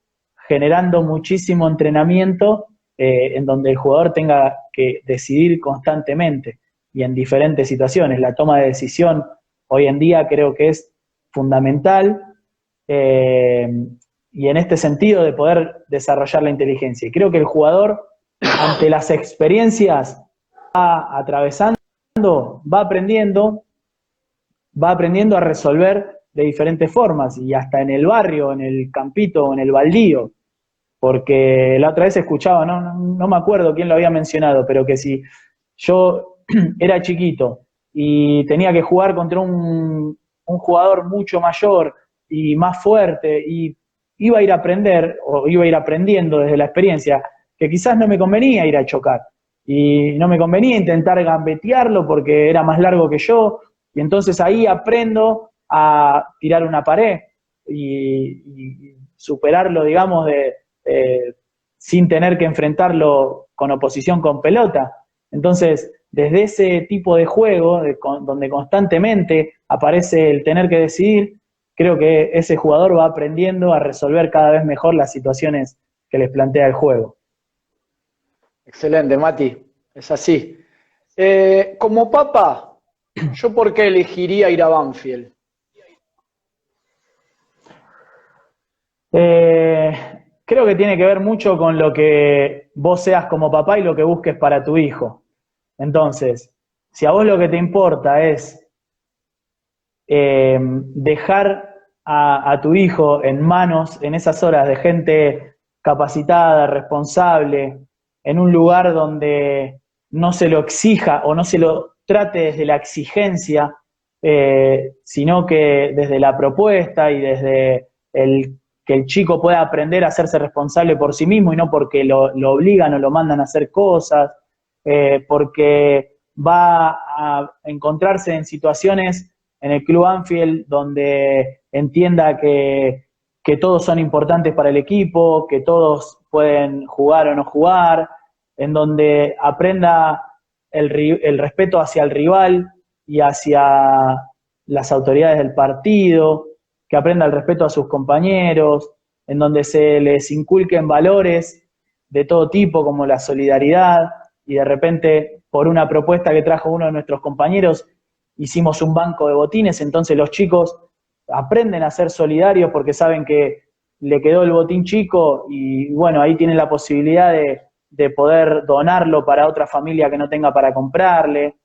generando muchísimo entrenamiento en donde el jugador tenga que decidir constantemente y en diferentes situaciones. La toma de decisión hoy en día creo que es fundamental y en este sentido de poder desarrollar la inteligencia. Y creo que el jugador, ante las experiencias, va atravesando, va aprendiendo a resolver de diferentes formas y hasta en el barrio, en el campito, en el baldío. Porque la otra vez escuchaba, no me acuerdo quién lo había mencionado, pero que si yo era chiquito y tenía que jugar contra un jugador mucho mayor y más fuerte y iba a ir a aprender o iba a ir aprendiendo desde la experiencia que quizás no me convenía ir a chocar y no me convenía intentar gambetearlo porque era más largo que yo y entonces ahí aprendo a tirar una pared y superarlo, digamos, sin tener que enfrentarlo con oposición con pelota. Entonces, desde ese tipo de juego, donde constantemente aparece el tener que decidir, creo que ese jugador va aprendiendo a resolver cada vez mejor las situaciones que les plantea el juego. Excelente, Mati, es así. Como papá, ¿yo por qué elegiría ir a Banfield? Creo que tiene que ver mucho con lo que vos seas como papá y lo que busques para tu hijo. Entonces, si a vos lo que te importa es dejar a tu hijo en manos, en esas horas, de gente capacitada, responsable, en un lugar donde no se lo exija o no se lo trate desde la exigencia, sino que desde la propuesta y desde que el chico pueda aprender a hacerse responsable por sí mismo y no porque lo obligan o lo mandan a hacer cosas, porque va a encontrarse en situaciones en el Club Banfield donde entienda que todos son importantes para el equipo, que todos pueden jugar o no jugar, en donde aprenda el respeto hacia el rival y hacia las autoridades del partido, que aprenda el respeto a sus compañeros, en donde se les inculquen valores de todo tipo como la solidaridad y de repente por una propuesta que trajo uno de nuestros compañeros hicimos un banco de botines, entonces los chicos aprenden a ser solidarios porque saben que le quedó el botín chico y bueno, ahí tienen la posibilidad de poder donarlo para otra familia que no tenga para comprarle.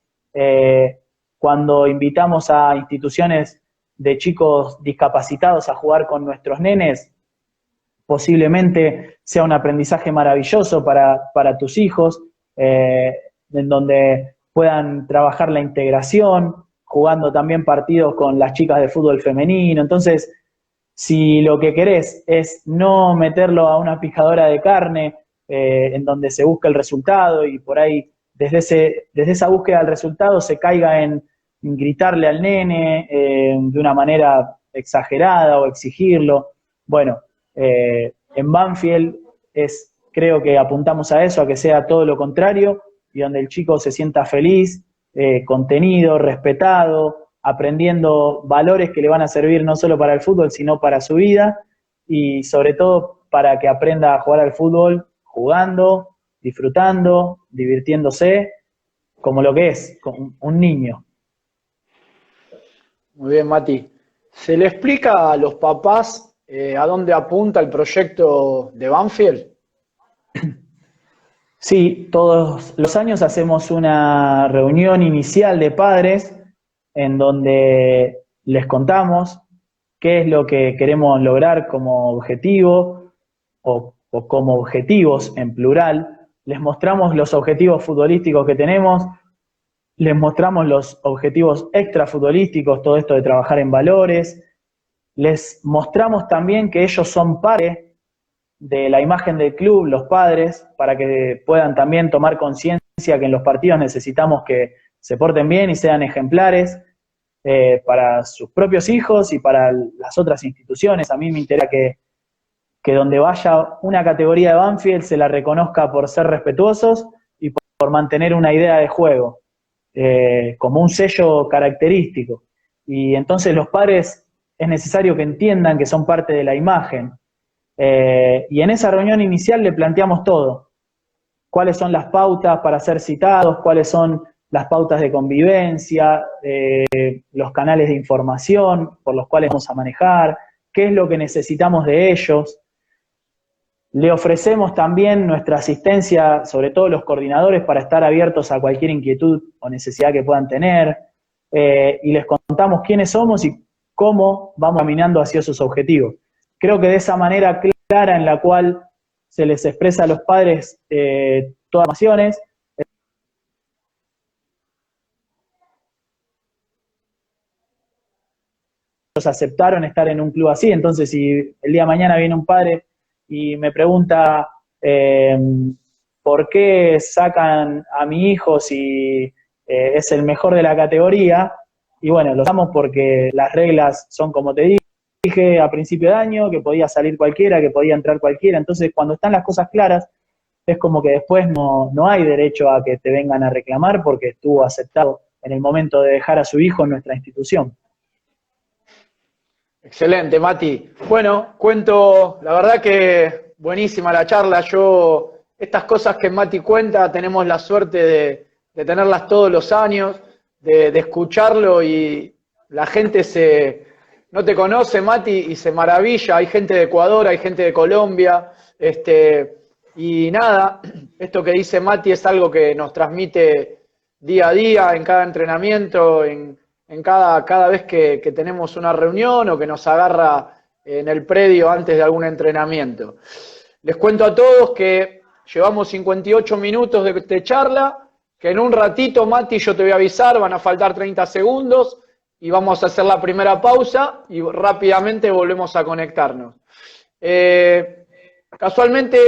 Cuando invitamos a instituciones de chicos discapacitados a jugar con nuestros nenes, posiblemente sea un aprendizaje maravilloso para tus hijos, en donde puedan trabajar la integración, jugando también partidos con las chicas de fútbol femenino. Entonces, si lo que querés es no meterlo a una picadora de carne, en donde se busca el resultado y por ahí desde esa búsqueda del resultado se caiga en gritarle al nene de una manera exagerada o exigirlo. Bueno, en Banfield creo que apuntamos a eso, a que sea todo lo contrario y donde el chico se sienta feliz, contenido, respetado, aprendiendo valores que le van a servir no solo para el fútbol, sino para su vida y sobre todo para que aprenda a jugar al fútbol jugando, disfrutando, divirtiéndose, como lo que es, como un niño. Muy bien, Mati. ¿Se le explica a los papás a dónde apunta el proyecto de Banfield? Sí, todos los años hacemos una reunión inicial de padres en donde les contamos qué es lo que queremos lograr como objetivo o como objetivos en plural. Les mostramos los objetivos futbolísticos que tenemos, les mostramos los objetivos extrafutbolísticos, todo esto de trabajar en valores. Les mostramos también que ellos son parte de la imagen del club, los padres, para que puedan también tomar conciencia que en los partidos necesitamos que se porten bien y sean ejemplares para sus propios hijos y para las otras instituciones. A mí me interesa que donde vaya una categoría de Banfield se la reconozca por ser respetuosos y por mantener una idea de juego, como un sello característico. Y entonces los padres es necesario que entiendan que son parte de la imagen. Y en esa reunión inicial le planteamos todo. Cuáles son las pautas para ser citados, cuáles son las pautas de convivencia, los canales de información por los cuales vamos a manejar, qué es lo que necesitamos de ellos. Le ofrecemos también nuestra asistencia, sobre todo los coordinadores, para estar abiertos a cualquier inquietud o necesidad que puedan tener, y les contamos quiénes somos y cómo vamos caminando hacia esos objetivos. Creo que de esa manera clara en la cual se les expresa a los padres todas las emociones, ellos aceptaron estar en un club así. Entonces, si el día de mañana viene un padre y me pregunta por qué sacan a mi hijo si es el mejor de la categoría, y bueno, lo damos porque las reglas son como te dije a principio de año, que podía salir cualquiera, que podía entrar cualquiera. Entonces, cuando están las cosas claras, es como que después no hay derecho a que te vengan a reclamar porque estuvo aceptado en el momento de dejar a su hijo en nuestra institución. Excelente, Mati. Bueno, la verdad que buenísima la charla. Estas cosas que Mati cuenta, tenemos la suerte de tenerlas todos los años, de escucharlo, y la gente no te conoce, Mati, y se maravilla. Hay gente de Ecuador, hay gente de Colombia, y nada, esto que dice Mati es algo que nos transmite día a día, en cada entrenamiento, en cada vez que tenemos una reunión o que nos agarra en el predio antes de algún entrenamiento. Les cuento a todos que llevamos 58 minutos de charla, que en un ratito, Mati, yo te voy a avisar, van a faltar 30 segundos y vamos a hacer la primera pausa y rápidamente volvemos a conectarnos. Casualmente,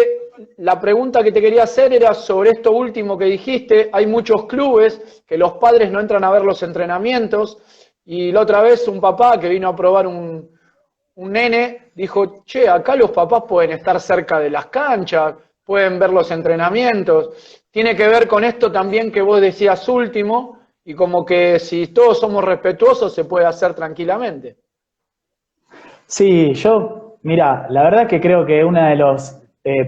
la pregunta que te quería hacer era sobre esto último que dijiste. Hay muchos clubes que los padres no entran a ver los entrenamientos, y la otra vez un papá que vino a probar un nene dijo, che, acá los papás pueden estar cerca de las canchas, pueden ver los entrenamientos. Tiene que ver con esto también que vos decías último, y como que si todos somos respetuosos se puede hacer tranquilamente. Sí, mira, la verdad que creo que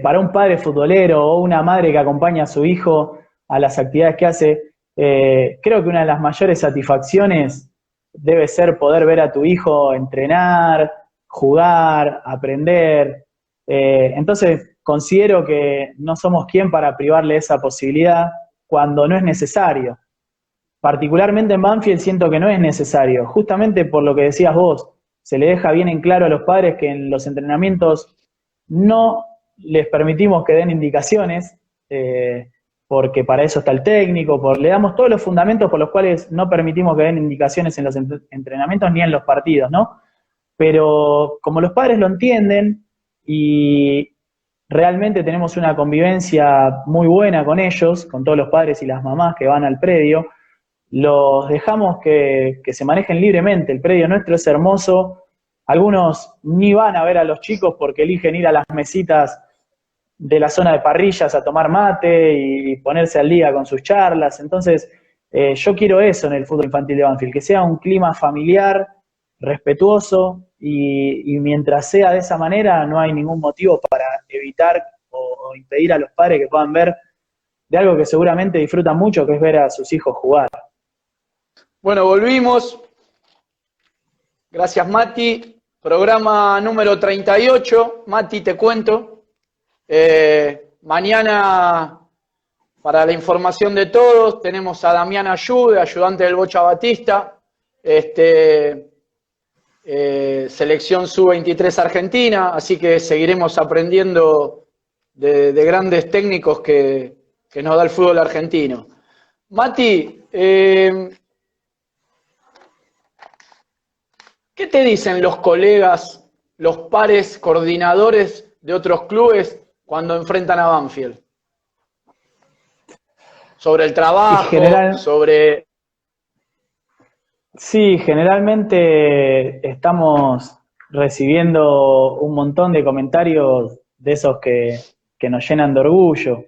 para un padre futbolero o una madre que acompaña a su hijo a las actividades que hace, creo que una de las mayores satisfacciones debe ser poder ver a tu hijo entrenar, jugar, aprender. Entonces, considero que no somos quien para privarle esa posibilidad cuando no es necesario. Particularmente en Banfield siento que no es necesario, justamente por lo que decías vos. Se le deja bien en claro a los padres que en los entrenamientos no les permitimos que den indicaciones, porque para eso está el técnico, le damos todos los fundamentos por los cuales no permitimos que den indicaciones en los entrenamientos ni en los partidos, ¿no? Pero como los padres lo entienden y realmente tenemos una convivencia muy buena con ellos, con todos los padres y las mamás que van al predio, los dejamos que se manejen libremente. El predio nuestro es hermoso. Algunos ni van a ver a los chicos porque eligen ir a las mesitas de la zona de parrillas a tomar mate y ponerse al día con sus charlas. Entonces, yo quiero eso en el fútbol infantil de Banfield, que sea un clima familiar, respetuoso, y mientras sea de esa manera no hay ningún motivo para evitar o impedir a los padres que puedan ver de algo que seguramente disfrutan mucho, que es ver a sus hijos jugar. Bueno, volvimos. Gracias, Mati. Programa número 38. Mati, te cuento. Mañana, para la información de todos, tenemos a Damián Ayude, ayudante del Bocha Batista. Selección Sub-23 Argentina. Así que seguiremos aprendiendo de grandes técnicos que nos da el fútbol argentino. Mati, ¿qué te dicen los colegas, los pares, coordinadores de otros clubes cuando enfrentan a Banfield? Sobre el trabajo, sobre... Sí, generalmente estamos recibiendo un montón de comentarios de esos que nos llenan de orgullo.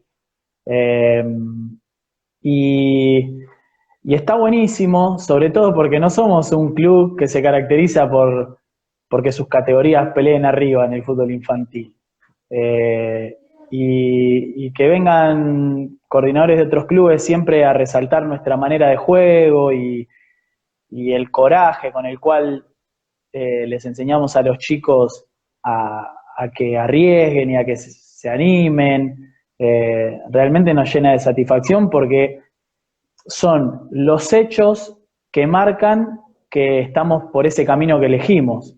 Y está buenísimo, sobre todo porque no somos un club que se caracteriza porque sus categorías peleen arriba en el fútbol infantil. Eh, y que vengan coordinadores de otros clubes siempre a resaltar nuestra manera de juego y el coraje con el cual les enseñamos a los chicos a que arriesguen y a que se animen, realmente nos llena de satisfacción porque son los hechos que marcan que estamos por ese camino que elegimos.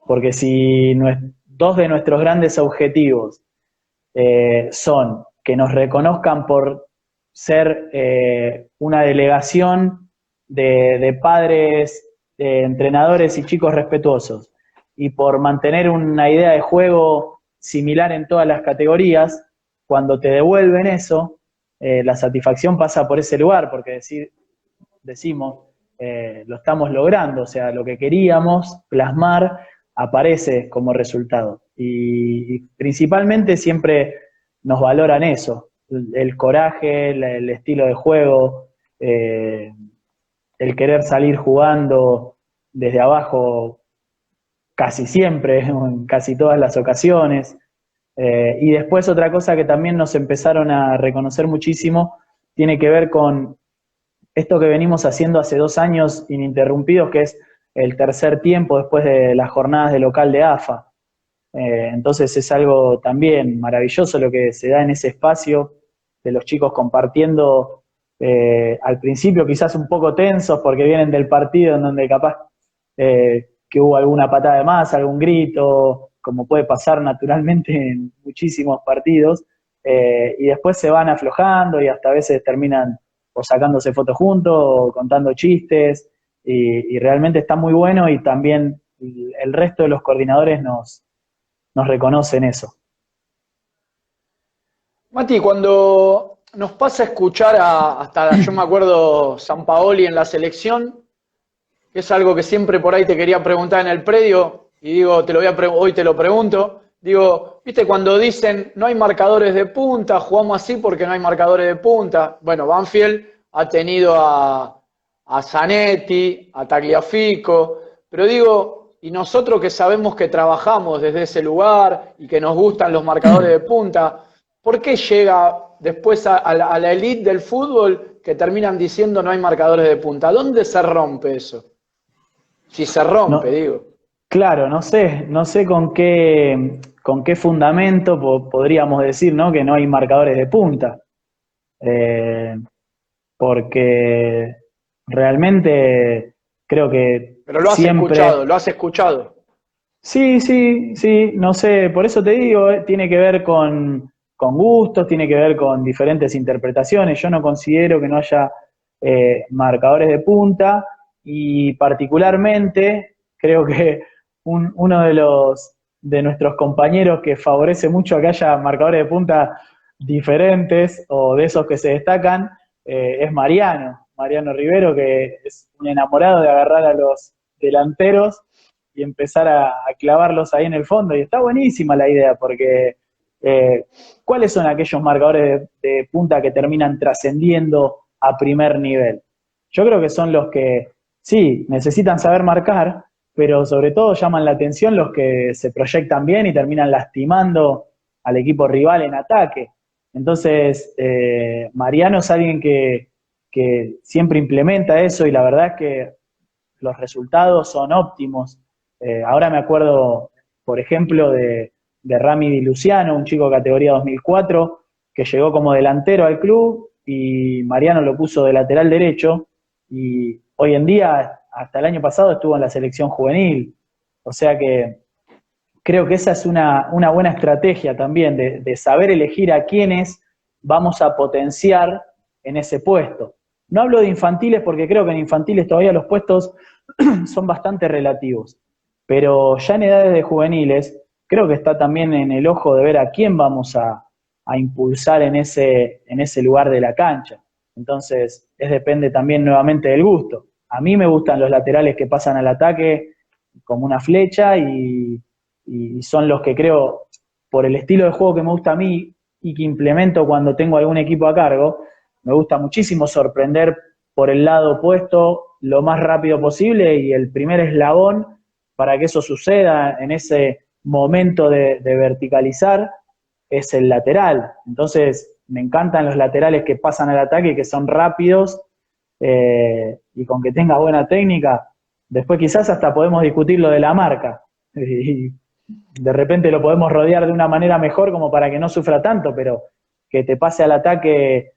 Porque si dos de nuestros grandes objetivos son que nos reconozcan por ser una delegación de padres, entrenadores y chicos respetuosos, y por mantener una idea de juego similar en todas las categorías, cuando te devuelven eso, la satisfacción pasa por ese lugar, porque decimos, lo estamos logrando, o sea, lo que queríamos plasmar aparece como resultado. Y principalmente siempre nos valoran eso, el coraje, el estilo de juego, el querer salir jugando desde abajo casi siempre, en casi todas las ocasiones. Y después otra cosa que también nos empezaron a reconocer muchísimo tiene que ver con esto que venimos haciendo hace 2 años ininterrumpidos, que es el tercer tiempo después de las jornadas de local de AFA. Entonces es algo también maravilloso lo que se da en ese espacio de los chicos compartiendo, al principio quizás un poco tensos porque vienen del partido en donde capaz que hubo alguna patada de más, algún grito, como puede pasar naturalmente en muchísimos partidos, y después se van aflojando y hasta a veces terminan o sacándose fotos juntos o contando chistes, y realmente está muy bueno y también el resto de los coordinadores nos reconocen eso. Mati, cuando nos pasa a escuchar hasta, yo me acuerdo, Sampaoli en la selección, que es algo que siempre por ahí te quería preguntar en el predio, y digo, hoy te lo pregunto, digo, viste cuando dicen, no hay marcadores de punta, jugamos así porque no hay marcadores de punta. Bueno, Banfield ha tenido a Zanetti, a Tagliafico, pero digo, y nosotros que sabemos que trabajamos desde ese lugar y que nos gustan los marcadores de punta, ¿por qué llega después a la elite del fútbol que terminan diciendo no hay marcadores de punta? ¿Dónde se rompe eso? Si se rompe, No, digo. claro, no sé con qué fundamento podríamos decir, ¿no?, que no hay marcadores de punta. Eh, Porque realmente creo que Pero lo has escuchado, siempre... lo has escuchado. Sí, no sé, por eso te digo, tiene que ver con gustos, tiene que ver con diferentes interpretaciones. Yo no considero que no haya marcadores de punta y particularmente creo que uno de nuestros compañeros que favorece mucho que haya marcadores de punta diferentes o de esos que se destacan es Mariano Rivero, que es un enamorado de agarrar a los delanteros y empezar a clavarlos ahí en el fondo. Y está buenísima la idea, porque ¿cuáles son aquellos marcadores de punta que terminan trascendiendo a primer nivel? Yo creo que son los que, sí, necesitan saber marcar, pero sobre todo llaman la atención los que se proyectan bien y terminan lastimando al equipo rival en ataque. Entonces, Mariano es alguien que siempre implementa eso y la verdad es que los resultados son óptimos. Ahora me acuerdo, por ejemplo, de Rami Di Luciano, un chico categoría 2004, que llegó como delantero al club y Mariano lo puso de lateral derecho y hoy en día, hasta el año pasado, estuvo en la selección juvenil. O sea que creo que esa es una buena estrategia también, de saber elegir a quiénes vamos a potenciar en ese puesto. No hablo de infantiles porque creo que en infantiles todavía los puestos son bastante relativos, pero ya en edades de juveniles creo que está también en el ojo de ver a quién vamos a impulsar en ese lugar de la cancha. Entonces, depende también nuevamente del gusto. A mí me gustan los laterales que pasan al ataque como una flecha y son los que creo, por el estilo de juego que me gusta a mí y que implemento cuando tengo algún equipo a cargo, me gusta muchísimo sorprender por el lado opuesto lo más rápido posible, y el primer eslabón para que eso suceda en ese momento de verticalizar es el lateral. Entonces, me encantan los laterales que pasan al ataque, que son rápidos, y con que tenga buena técnica. Después quizás hasta podemos discutir lo de la marca, y de repente lo podemos rodear de una manera mejor como para que no sufra tanto, pero que te pase al ataque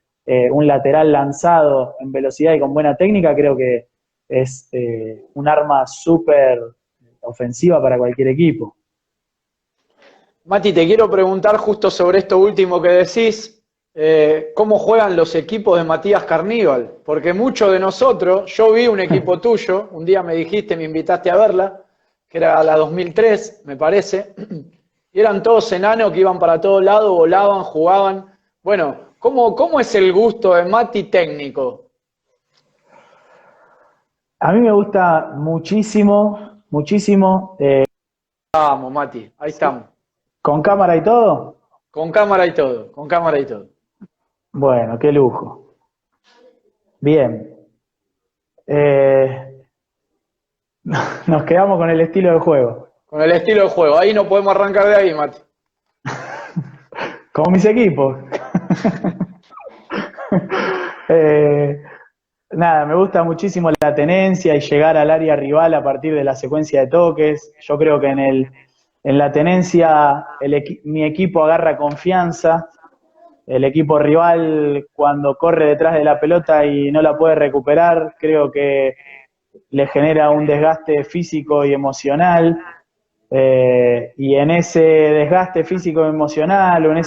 un lateral lanzado en velocidad y con buena técnica, creo que es un arma súper ofensiva para cualquier equipo. Mati, te quiero preguntar justo sobre esto último que decís, ¿cómo juegan los equipos de Matías Carníbal? Porque muchos de nosotros, yo vi un equipo tuyo, un día me dijiste, me invitaste a verla, que era la 2003, me parece, y eran todos enanos que iban para todos lados, volaban, jugaban. Bueno, ¿cómo es el gusto de Mati técnico? A mí me gusta muchísimo, muchísimo. Vamos, Mati, ahí estamos. ¿Con cámara y todo? Con cámara y todo, con cámara y todo. Bueno, qué lujo. Bien. Nos quedamos con el estilo de juego. Con el estilo de juego, ahí no podemos arrancar de ahí, Mati. Como mis equipos. Nada, me gusta muchísimo la tenencia y llegar al área rival a partir de la secuencia de toques. Yo creo que en la tenencia mi equipo agarra confianza. El equipo rival, cuando corre detrás de la pelota y no la puede recuperar, creo que le genera un desgaste físico y emocional. Y en ese desgaste físico y emocional, o en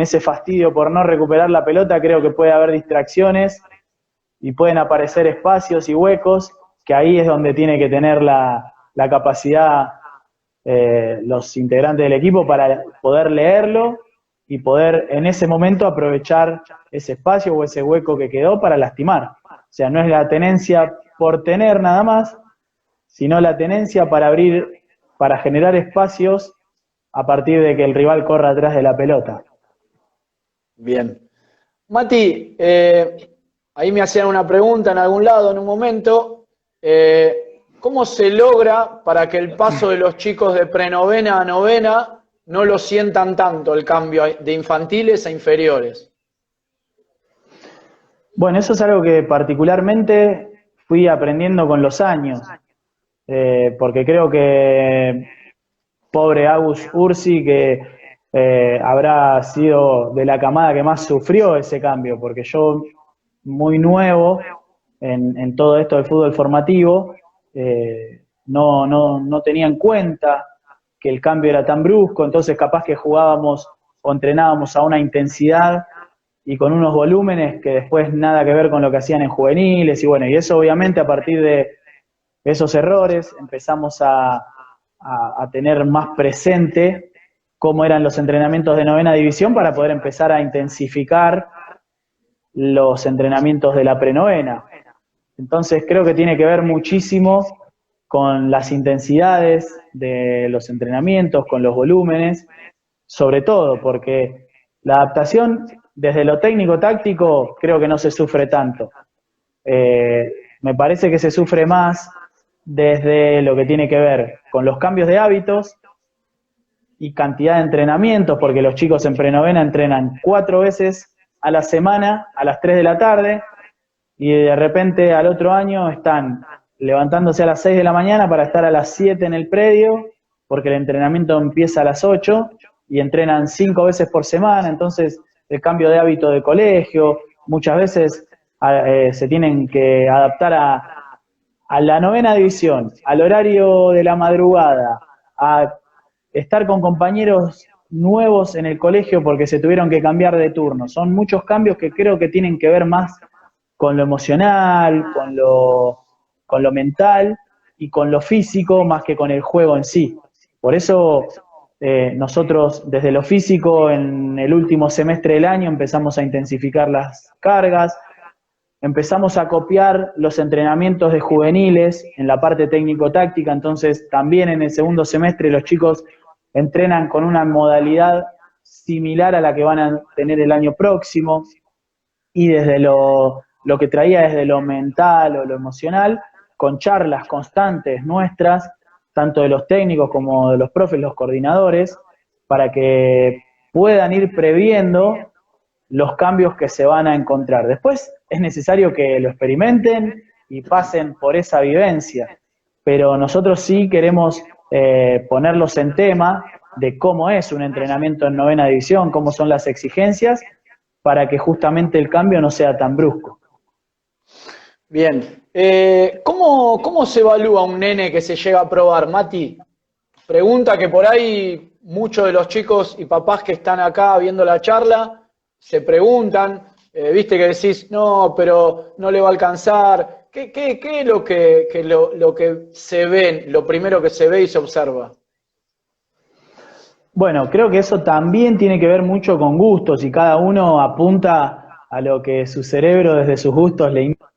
ese fastidio por no recuperar la pelota, creo que puede haber distracciones y pueden aparecer espacios y huecos, que ahí es donde tiene que tener la capacidad los integrantes del equipo para poder leerlo y poder en ese momento aprovechar ese espacio o ese hueco que quedó para lastimar. O sea, no es la tenencia por tener nada más, sino la tenencia para abrir, para generar espacios a partir de que el rival corra atrás de la pelota. Bien. Mati, ahí me hacían una pregunta en algún lado en un momento. ¿Cómo se logra para que el paso de los chicos de prenovena a novena no lo sientan tanto el cambio de infantiles a inferiores? Bueno, eso es algo que particularmente fui aprendiendo con los años, porque creo que pobre Agus Ursi, que habrá sido de la camada que más sufrió ese cambio, porque yo, muy nuevo en todo esto del fútbol formativo, no tenía en cuenta que el cambio era tan brusco, entonces capaz que jugábamos o entrenábamos a una intensidad y con unos volúmenes que después nada que ver con lo que hacían en juveniles, y bueno, y eso obviamente a partir de esos errores empezamos a tener más presente cómo eran los entrenamientos de novena división para poder empezar a intensificar los entrenamientos de la prenovena. Entonces creo que tiene que ver muchísimo con las intensidades de los entrenamientos, con los volúmenes, sobre todo porque la adaptación desde lo técnico-táctico creo que no se sufre tanto. Me parece que se sufre más desde lo que tiene que ver con los cambios de hábitos y cantidad de entrenamientos, porque los chicos en prenovena entrenan 4 veces a la semana a las 3 de la tarde, y de repente al otro año están levantándose a las 6 de la mañana para estar a las 7 en el predio, porque el entrenamiento empieza a las 8, y entrenan 5 veces por semana. Entonces el cambio de hábito de colegio, muchas veces se tienen que adaptar a la novena división, al horario de la madrugada, a estar con compañeros nuevos en el colegio porque se tuvieron que cambiar de turno. Son muchos cambios que creo que tienen que ver más con lo emocional, con lo mental y con lo físico más que con el juego en sí. Por eso nosotros desde lo físico en el último semestre del año empezamos a intensificar las cargas, empezamos a copiar los entrenamientos de juveniles en la parte técnico-táctica, entonces también en el segundo semestre los chicos entrenan con una modalidad similar a la que van a tener el año próximo. y desde lo que traía desde lo mental o lo emocional, con charlas constantes nuestras, tanto de los técnicos como de los profes, los coordinadores, para que puedan ir previendo los cambios que se van a encontrar. Después es necesario que lo experimenten y pasen por esa vivencia, pero nosotros sí queremos ponerlos en tema de cómo es un entrenamiento en novena división, cómo son las exigencias, para que justamente el cambio no sea tan brusco. Bien. ¿Cómo se evalúa un nene que se llega a probar, Mati? Pregunta que por ahí muchos de los chicos y papás que están acá viendo la charla se preguntan, viste que decís, no, pero no le va a alcanzar. ¿Qué es lo que se ve, lo primero que se ve y se observa? Bueno, creo que eso también tiene que ver mucho con gustos y cada uno apunta a lo que su cerebro desde sus gustos le indica.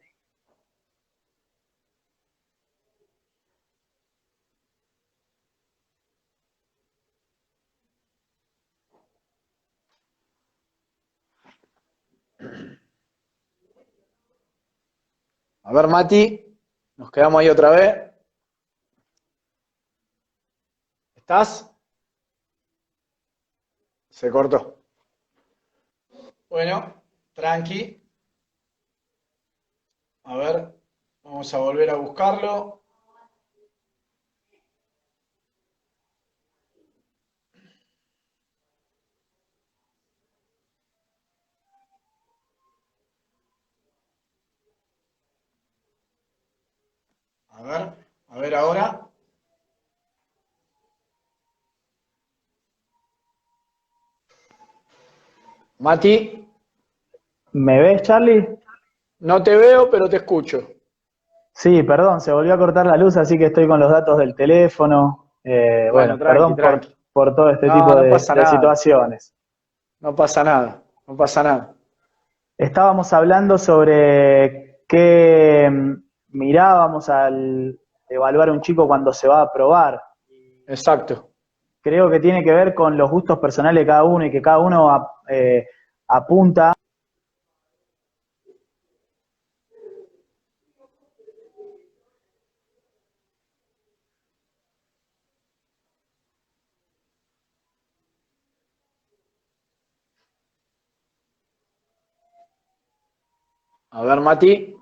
A ver, Mati, nos quedamos ahí otra vez. ¿Estás? Se cortó. Bueno, tranqui. A ver, vamos a volver a buscarlo. A ver ahora. Mati, ¿Me ves, Charlie? no te veo, pero te escucho. Sí, perdón, se volvió a cortar la luz, así que estoy con los datos del teléfono. Bueno, Bueno, tranqui, perdón tranqui. por todo este No, tipo no pasa de nada. situaciones. No pasa nada. No pasa nada. Estábamos hablando sobre qué mirábamos al evaluar a un chico cuando se va a probar. Exacto. Creo que tiene que ver con los gustos personales de cada uno y que cada uno apunta. A ver, Mati.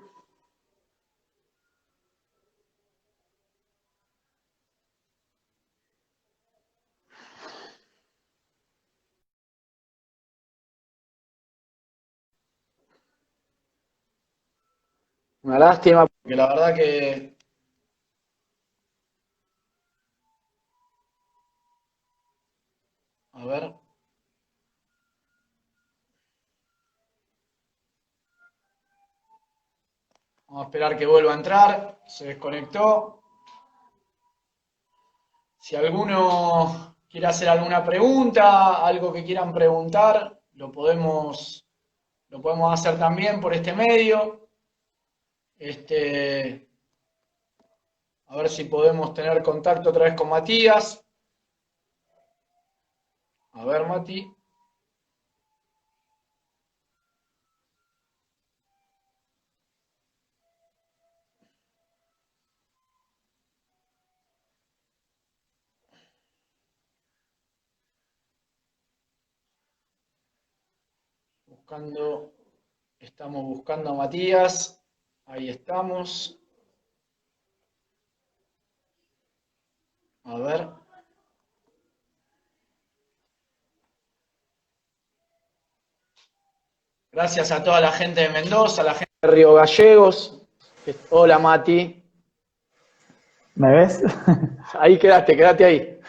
Una lástima, porque la verdad que... A ver. Vamos a esperar que vuelva a entrar. Se desconectó. Si alguno quiere hacer alguna pregunta, algo que quieran preguntar, lo podemos hacer también por este medio. A ver si podemos tener contacto otra vez con Matías. A ver, Mati. Estamos buscando a Matías. Ahí estamos. A ver. Gracias a toda la gente de Mendoza, a la gente de Río Gallegos. Hola, Mati. ¿Me ves? Ahí quédate ahí.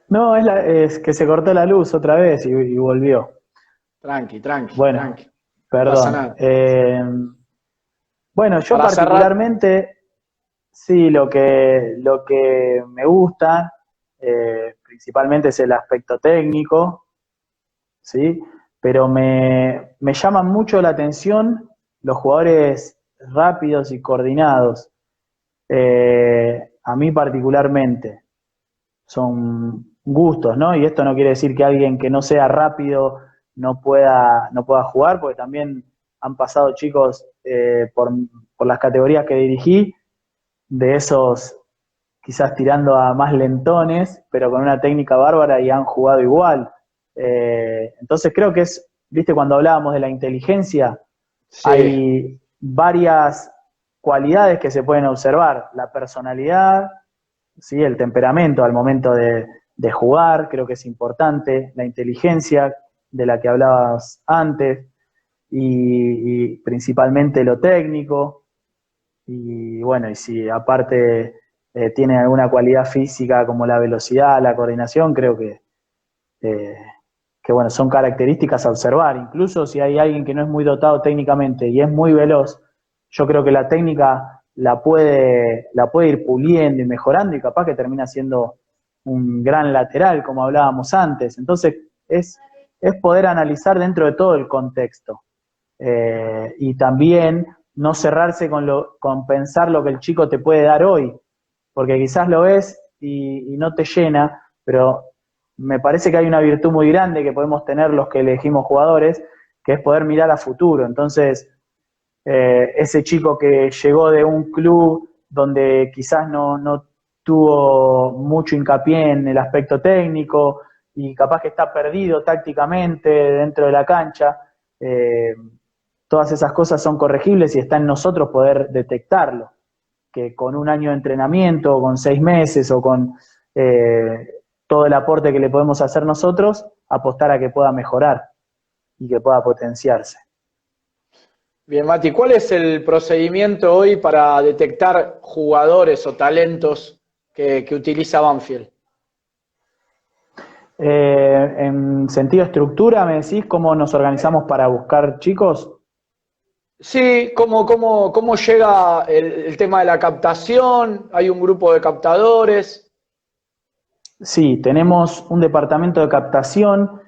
No, es que se cortó la luz otra vez y volvió. Tranqui, Bueno, tranqui. No pasa perdón. nada. Bueno, yo Para cerrar, particularmente, sí, lo que me gusta principalmente es el aspecto técnico, ¿sí? Pero me llaman mucho la atención los jugadores rápidos y coordinados. A mí particularmente. Son gustos, ¿no? Y esto no quiere decir que alguien que no sea rápido no pueda jugar, porque también han pasado chicos por las categorías que dirigí, de esos quizás tirando a más lentones, pero con una técnica bárbara y han jugado igual. Entonces creo que viste, cuando hablábamos de la inteligencia, Sí, hay varias cualidades que se pueden observar. La personalidad, ¿sí? El temperamento al momento de jugar, creo que es importante. La inteligencia, de la que hablabas antes, y principalmente lo técnico. Y bueno, y si aparte tiene alguna cualidad física como la velocidad, la coordinación, creo eh, que bueno, son características a observar. Incluso si hay alguien que no es muy dotado técnicamente y es muy veloz, yo creo que la técnica la puede ir puliendo y mejorando y capaz que termina siendo un gran lateral, como hablábamos antes. Entonces, es poder analizar dentro de todo el contexto. Y también no cerrarse con pensar lo que el chico te puede dar hoy, porque quizás lo ves y no te llena, pero me parece que hay una virtud muy grande que podemos tener los que elegimos jugadores, que es poder mirar a futuro. Entonces, ese chico que llegó de un club donde quizás no tuvo mucho hincapié en el aspecto técnico y capaz que está perdido tácticamente dentro de la cancha, eh, todas esas cosas son corregibles y está en nosotros poder detectarlo, que con un año de entrenamiento, o con 6 meses, o con eh, todo el aporte que le podemos hacer nosotros, apostar a que pueda mejorar y que pueda potenciarse. bien, Mati, ¿cuál es el procedimiento hoy para detectar jugadores o talentos que utiliza Banfield? En sentido estructura, me decís cómo nos organizamos para buscar chicos. Sí, ¿cómo llega el tema de la captación? ¿Hay un grupo de captadores? Sí, tenemos un departamento de captación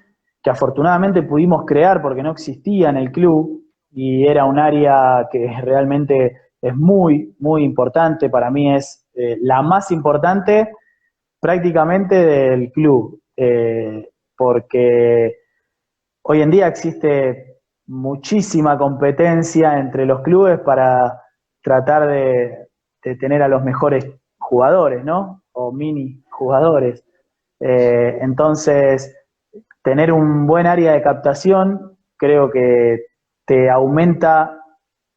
que afortunadamente pudimos crear porque no existía en el club y era un área que realmente es muy, muy importante. Para mí es la más importante prácticamente del club, porque hoy en día existe muchísima competencia entre los clubes para tratar de tener a los mejores jugadores, ¿no? O mini jugadores. Entonces, tener un buen área de captación creo que te aumenta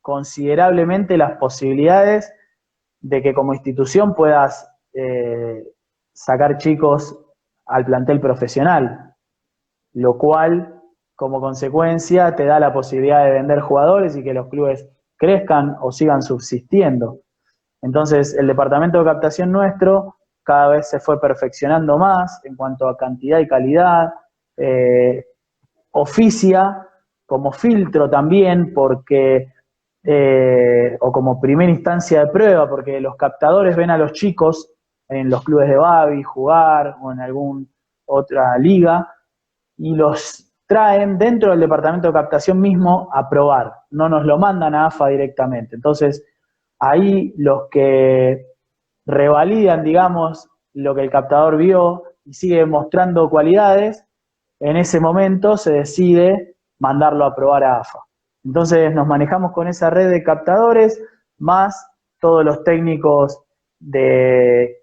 considerablemente las posibilidades de que como institución puedas sacar chicos al plantel profesional, lo cual como consecuencia te da la posibilidad de vender jugadores y que los clubes crezcan o sigan subsistiendo. Entonces, el departamento de captación nuestro cada vez se fue perfeccionando más en cuanto a cantidad y calidad, eh, oficia como filtro también, porque, o como primera instancia de prueba, porque los captadores ven a los chicos en los clubes de Babi jugar o en alguna otra liga y los traen dentro del departamento de captación mismo a probar, no nos lo mandan a AFA directamente. Entonces, ahí los que revalidan, digamos, lo que el captador vio y sigue mostrando cualidades, en ese momento se decide mandarlo a probar a AFA. Entonces nos manejamos con esa red de captadores, más todos los técnicos de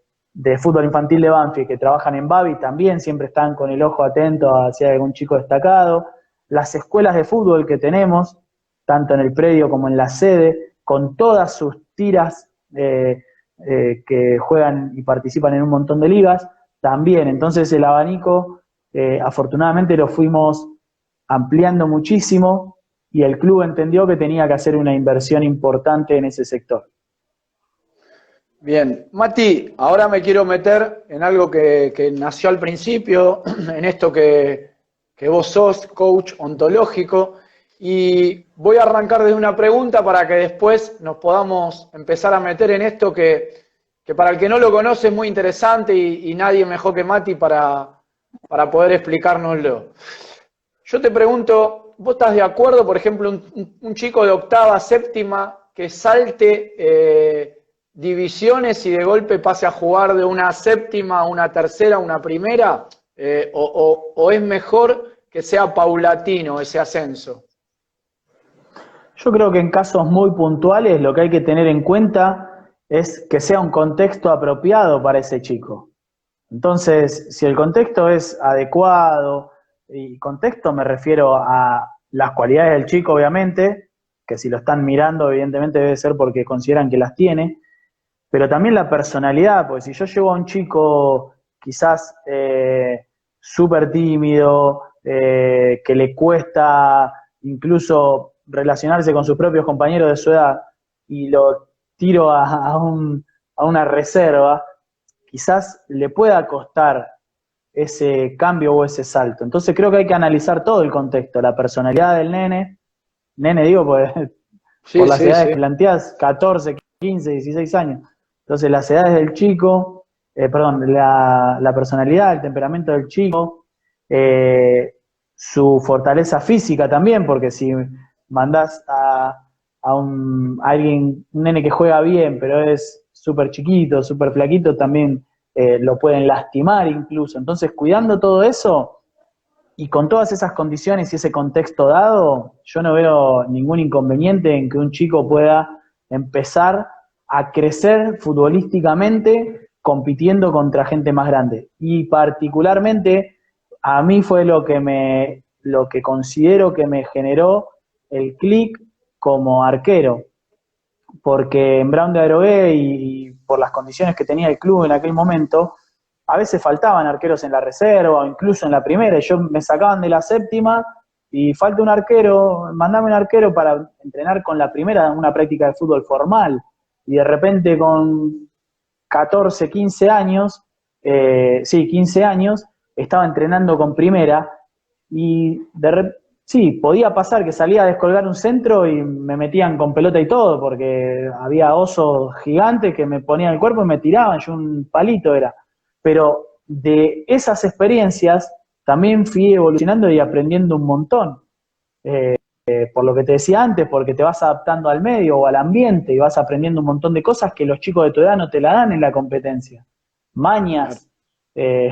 fútbol infantil de Banfield que trabajan en Babi también siempre están con el ojo atento hacia algún chico destacado. Las escuelas de fútbol que tenemos, tanto en el predio como en la sede, con todas sus tiras que juegan y participan en un montón de ligas, también. Entonces el abanico, afortunadamente lo fuimos ampliando muchísimo y el club entendió que tenía que hacer una inversión importante en ese sector. Bien, Mati, ahora me quiero meter en algo que nació al principio, en esto que vos sos coach ontológico, y voy a arrancar desde una pregunta para que después nos podamos empezar a meter en esto que para el que no lo conoce es muy interesante y nadie mejor que Mati para poder explicárnoslo. Yo te pregunto, ¿vos estás de acuerdo, por ejemplo, un chico de octava, séptima, que salte divisiones y de golpe pase a jugar de una séptima a una tercera, a una primera? ¿O es mejor que sea paulatino ese ascenso? Yo creo que en casos muy puntuales lo que hay que tener en cuenta es que sea un contexto apropiado para ese chico. Entonces, si el contexto es adecuado, y contexto me refiero a las cualidades del chico, obviamente, que si lo están mirando, evidentemente debe ser porque consideran que las tiene, pero también la personalidad, porque si yo llevo a un chico quizás súper tímido, que le cuesta incluso relacionarse con sus propios compañeros de su edad, y lo tiro a una reserva, quizás le pueda costar ese cambio o ese salto. Entonces creo que hay que analizar todo el contexto, la personalidad del nene digo, pues, Sí, por las sí, edades sí. planteadas, 14, 15, 16 años. Entonces las edades del chico, perdón, la personalidad, el temperamento del chico, eh, su fortaleza física también, porque si mandás a alguien, un nene que juega bien, pero es súper chiquito, súper flaquito, también lo pueden lastimar incluso. Entonces, cuidando todo eso y con todas esas condiciones y ese contexto dado, yo no veo ningún inconveniente en que un chico pueda empezar a crecer futbolísticamente compitiendo contra gente más grande. Y particularmente a mí fue lo que considero que me generó el clic como arquero, porque en Brown de Adrogué y por las condiciones que tenía el club en aquel momento, a veces faltaban arqueros en la reserva o incluso en la primera, y yo me sacaban de la séptima y falta un arquero, mandame un arquero para entrenar con la primera, una práctica de fútbol formal, y de repente con 14, 15 años, sí, 15 años, estaba entrenando con primera y sí, podía pasar que salía a descolgar un centro y me metían con pelota y todo, porque había osos gigantes que me ponían el cuerpo y me tiraban, yo un palito era. Pero de esas experiencias también fui evolucionando y aprendiendo un montón. Por lo que te decía antes, porque te vas adaptando al medio o al ambiente y vas aprendiendo un montón de cosas que los chicos de tu edad no te la dan en la competencia. Claro. Mañas. Eh,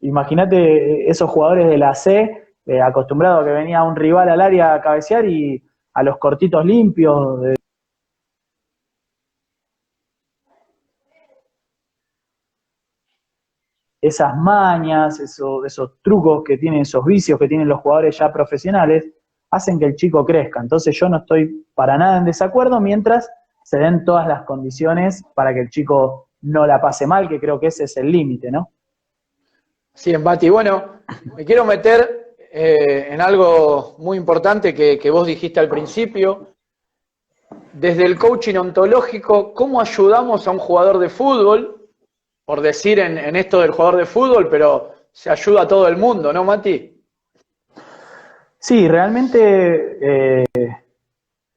Imagínate esos jugadores de la C, acostumbrados a que venía un rival al área a cabecear y a los cortitos limpios. Esas mañas, esos trucos que tienen, esos vicios que tienen los jugadores ya profesionales, hacen que el chico crezca. Entonces yo no estoy para nada en desacuerdo mientras se den todas las condiciones para que el chico no la pase mal, que creo que ese es el límite, ¿no? Sí, Embati. Bueno, me quiero meter en algo muy importante que vos dijiste al principio. Desde el coaching ontológico, ¿cómo ayudamos a un jugador de fútbol? Por decir en esto del jugador de fútbol, pero se ayuda a todo el mundo, ¿no, Mati? Sí, realmente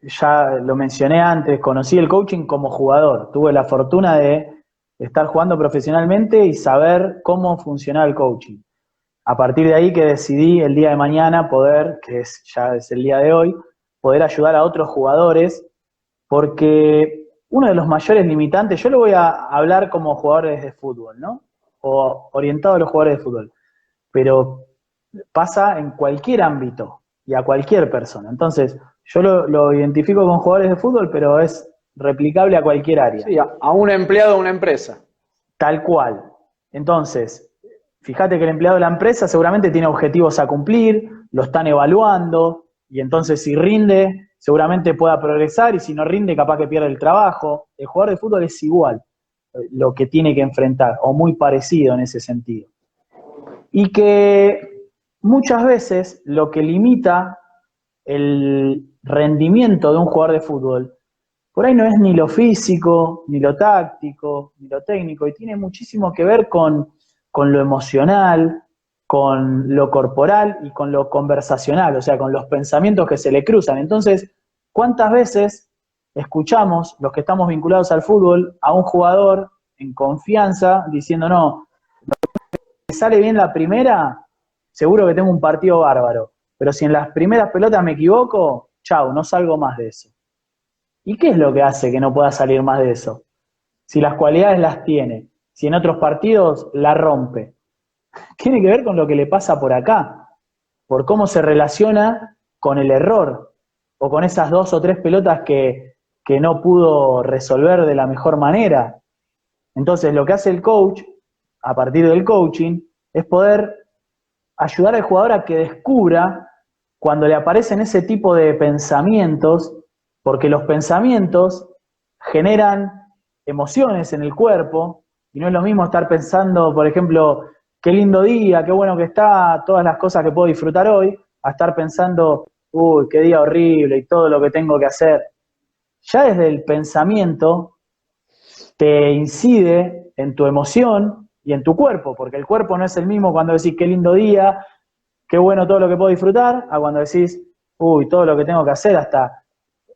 ya lo mencioné antes, conocí el coaching como jugador. Tuve la fortuna de estar jugando profesionalmente y saber cómo funcionaba el coaching. A partir de ahí que decidí el día de mañana poder, ya es el día de hoy, poder ayudar a otros jugadores, porque uno de los mayores limitantes, yo lo voy a hablar como jugadores de fútbol, ¿no? O orientado a los jugadores de fútbol, pero pasa en cualquier ámbito y a cualquier persona. Entonces, yo lo identifico con jugadores de fútbol, pero es replicable a cualquier área. Sí, a un empleado de una empresa. Tal cual. Entonces, fíjate que el empleado de la empresa seguramente tiene objetivos a cumplir, lo están evaluando, y entonces si rinde, seguramente pueda progresar, y si no rinde, capaz que pierde el trabajo. El jugador de fútbol es igual lo que tiene que enfrentar, o muy parecido en ese sentido. Y que muchas veces lo que limita el rendimiento de un jugador de fútbol por ahí no es ni lo físico, ni lo táctico, ni lo técnico, y tiene muchísimo que ver con lo emocional, con lo corporal y con lo conversacional, o sea, con los pensamientos que se le cruzan. Entonces, ¿cuántas veces escuchamos, los que estamos vinculados al fútbol, a un jugador en confianza diciendo, no, si sale bien la primera, seguro que tengo un partido bárbaro, pero si en las primeras pelotas me equivoco, chau, no salgo más de eso? ¿Y qué es lo que hace que no pueda salir más de eso? Si las cualidades las tiene, si en otros partidos la rompe. Tiene que ver con lo que le pasa por acá. por cómo se relaciona con el error, o con esas 2 o 3 pelotas que no pudo resolver de la mejor manera. Entonces, lo que hace el coach, a partir del coaching, es poder ayudar al jugador a que descubra cuando le aparecen ese tipo de pensamientos, porque los pensamientos generan emociones en el cuerpo, y no es lo mismo estar pensando, por ejemplo, qué lindo día, qué bueno que está, todas las cosas que puedo disfrutar hoy, a estar pensando, uy, qué día horrible y todo lo que tengo que hacer. Ya desde el pensamiento te incide en tu emoción y en tu cuerpo, porque el cuerpo no es el mismo cuando decís qué lindo día, qué bueno todo lo que puedo disfrutar, a cuando decís, uy, todo lo que tengo que hacer, hasta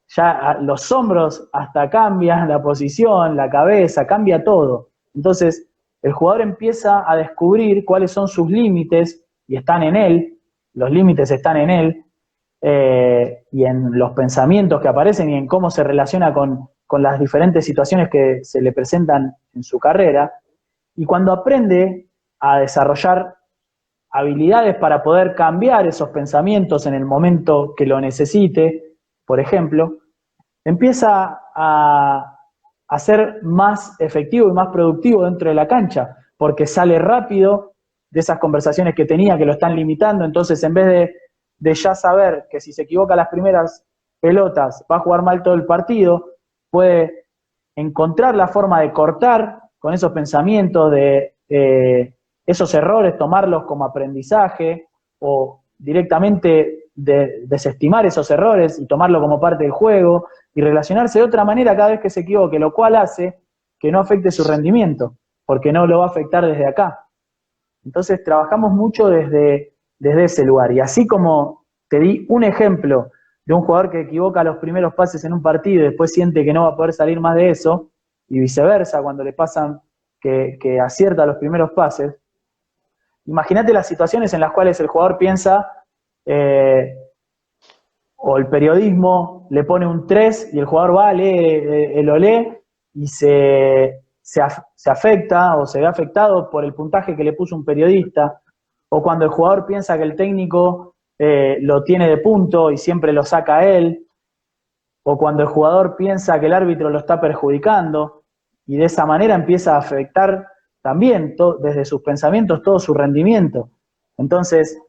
ya los hombros hasta cambian la posición, la cabeza, cambia todo. Entonces, el jugador empieza a descubrir cuáles son sus límites y están en él, los límites están en él, y en los pensamientos que aparecen y en cómo se relaciona con las diferentes situaciones que se le presentan en su carrera. Y cuando aprende a desarrollar habilidades para poder cambiar esos pensamientos en el momento que lo necesite, por ejemplo, empieza a ser más efectivo y más productivo dentro de la cancha, porque sale rápido de esas conversaciones que tenía que lo están limitando. Entonces, en vez de ya saber que si se equivoca las primeras pelotas va a jugar mal todo el partido, puede encontrar la forma de cortar con esos pensamientos, de esos errores, tomarlos como aprendizaje, o directamente desestimar esos errores y tomarlo como parte del juego, y relacionarse de otra manera cada vez que se equivoque, lo cual hace que no afecte su rendimiento, porque no lo va a afectar desde acá. Entonces trabajamos mucho desde ese lugar, y así como te di un ejemplo de un jugador que equivoca los primeros pases en un partido y después siente que no va a poder salir más de eso, y viceversa, cuando le pasan que acierta los primeros pases, imagínate las situaciones en las cuales el jugador piensa, o el periodismo le pone un 3 y el jugador va, lo lee y se afecta o se ve afectado por el puntaje que le puso un periodista, o cuando el jugador piensa que el técnico lo tiene de punto y siempre lo saca a él, o cuando el jugador piensa que el árbitro lo está perjudicando, y de esa manera empieza a afectar también desde sus pensamientos todo su rendimiento. Entonces,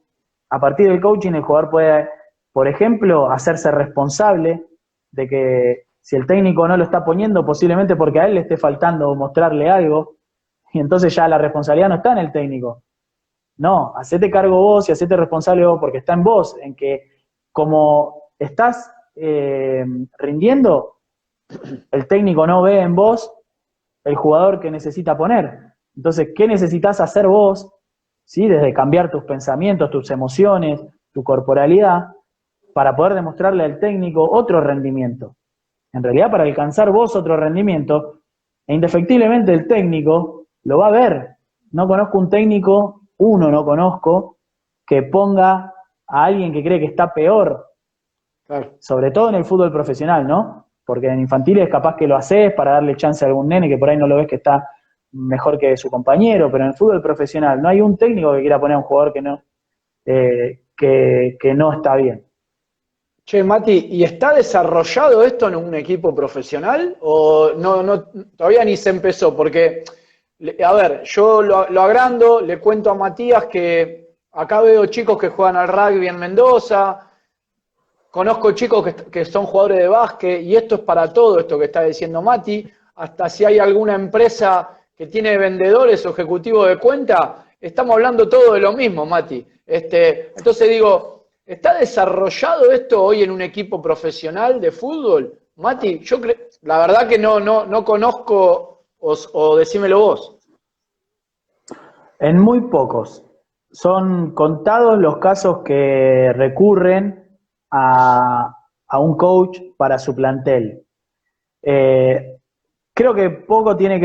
a partir del coaching el jugador puede, por ejemplo, hacerse responsable de que si el técnico no lo está poniendo, posiblemente porque a él le esté faltando mostrarle algo, y entonces ya la responsabilidad no está en el técnico. No, hacete cargo vos y hacete responsable vos, porque está en vos, en que como estás rindiendo, el técnico no ve en vos el jugador que necesita poner. Entonces, ¿qué necesitas hacer vos? ¿Sí? Desde cambiar tus pensamientos, tus emociones, tu corporalidad, para poder demostrarle al técnico otro rendimiento. En realidad, para alcanzar vos otro rendimiento, e indefectiblemente el técnico lo va a ver. No conozco un técnico, no conozco, que ponga a alguien que cree que está peor. Claro. Sobre todo en el fútbol profesional, ¿no? Porque en infantiles capaz que lo haces para darle chance a algún nene que por ahí no lo ves que está mejor que su compañero, pero en el fútbol profesional no hay un técnico que quiera poner a un jugador que no está bien. Che, Mati, ¿y está desarrollado esto en un equipo profesional? ¿O no todavía ni se empezó? Porque, a ver, yo lo agrando, le cuento a Matías que acá veo chicos que juegan al rugby en Mendoza, conozco chicos que son jugadores de básquet, y esto es para todo esto que está diciendo Mati. Hasta si hay alguna empresa que tiene vendedores o ejecutivos de cuenta, estamos hablando todo de lo mismo, Mati. Entonces digo, ¿está desarrollado esto hoy en un equipo profesional de fútbol? Mati, yo la verdad que no conozco, o decímelo vos. En muy pocos. Son contados los casos que recurren a un coach para su plantel. Creo que un poco tiene